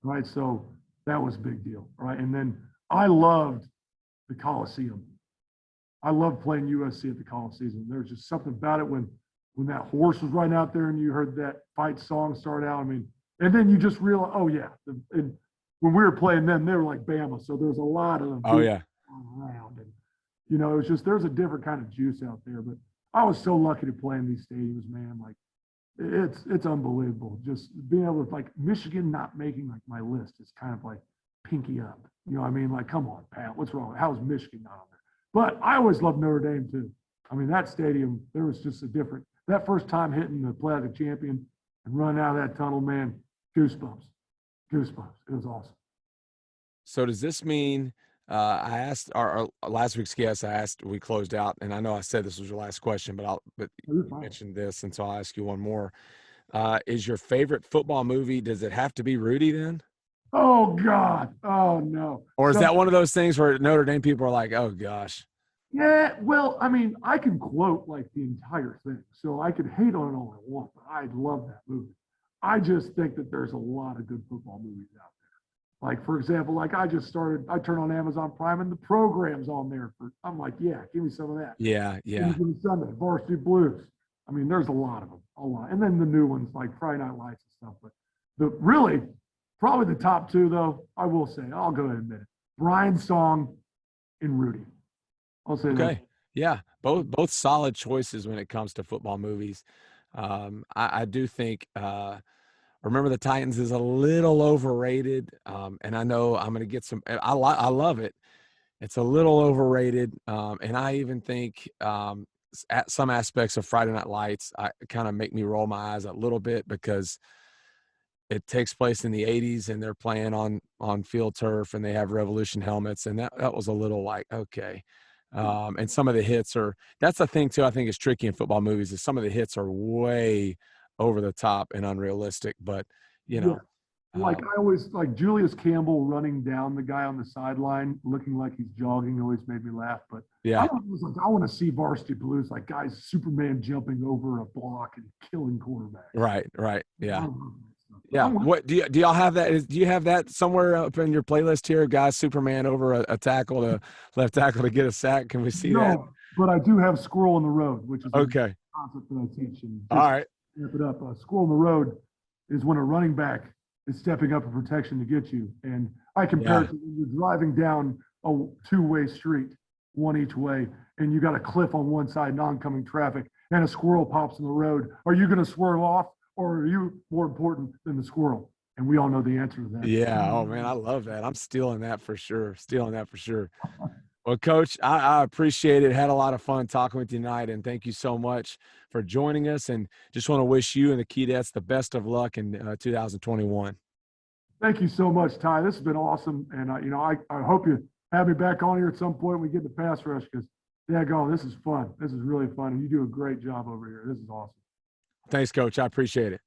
Speaker 2: Right. So that was a big deal. Right. And then I loved the Coliseum. I loved playing USC at the Coliseum. There was just something about it when that horse was right out there and you heard that fight song start out. I mean, and then you just realize, oh yeah. And when we were playing them, they were like Bama. So there was a lot of
Speaker 1: Oh yeah.
Speaker 2: around. And, you know, it was just, there's a different kind of juice out there. But I was so lucky to play in these stadiums, man. Like, it's unbelievable. Just being able to, like, Michigan not making like my list is kind of like pinky up. You know what I mean? Like, come on, Pat, what's wrong? How is Michigan not on there? But I always loved Notre Dame too. I mean, that stadium, there was just a different, that first time hitting the play like a champion and running out of that tunnel, man, goosebumps. Goosebumps. It was awesome.
Speaker 1: So does this mean I asked our last week's guest, we closed out, and I know I said this was your last question, but you mentioned this, and so I'll ask you one more. Is your favorite football movie, does it have to be Rudy then?
Speaker 2: Oh, God. Oh, no.
Speaker 1: Or is that one of those things where Notre Dame people are like, oh, gosh?
Speaker 2: Yeah, well, I mean, I can quote like the entire thing, so I could hate on it all I want, but I love that movie. I just think that there's a lot of good football movies out there. Like, for example, like I turned on Amazon Prime and the program's on there I'm like, yeah, give me some of that.
Speaker 1: Yeah.
Speaker 2: Give me Sunday, Varsity Blues. I mean, there's a lot of them, a lot. And then the new ones like Friday Night Lights and stuff. But probably the top two, though, I will say, I'll go ahead and admit it. Brian's Song and Rudy. I'll say that.
Speaker 1: Okay. Yeah. Both solid choices when it comes to football movies. I do think Remember the Titans is a little overrated. And I know I'm going to get some, I love it. It's a little overrated. And I even think at some aspects of Friday Night Lights, kind of make me roll my eyes a little bit because it takes place in the 80s and they're playing on field turf and they have Revolution helmets. And that was a little like, okay. And some of the hits that's the thing too, I think is tricky in football movies is some of the hits are way over the top and unrealistic, but you know.
Speaker 2: Yeah. Like I always like Julius Campbell running down the guy on the sideline looking like he's jogging always made me laugh. But
Speaker 1: yeah,
Speaker 2: I want to see Varsity Blues, like guys Superman jumping over a block and killing quarterbacks.
Speaker 1: Right. Yeah. Yeah. What do y'all have that? Do you have that somewhere up in your playlist here? Guys, Superman over a tackle to left tackle to get a sack. Can we see that?
Speaker 2: But I do have Squirrel in the Road, which is
Speaker 1: okay.
Speaker 2: a concept that I teach. And
Speaker 1: all right.
Speaker 2: Wrap it up. Squirrel in the Road is when a running back is stepping up for protection to get you. And I compare it to when you're driving down a two-way street, one each way, and you got a cliff on one side, oncoming traffic, and a squirrel pops in the road. Are you going to swerve off? Or are you more important than the squirrel? And we all know the answer to that.
Speaker 1: Yeah. Oh, man, I love that. I'm stealing that for sure. Well, Coach, I appreciate it. Had a lot of fun talking with you tonight, and thank you so much for joining us. And just want to wish you and the Keydets the best of luck in 2021.
Speaker 2: Thank you so much, Ty. This has been awesome. And, I hope you have me back on here at some point when we get the pass rush because, this is fun. This is really fun. And you do a great job over here. This is awesome.
Speaker 1: Thanks, Coach. I appreciate it.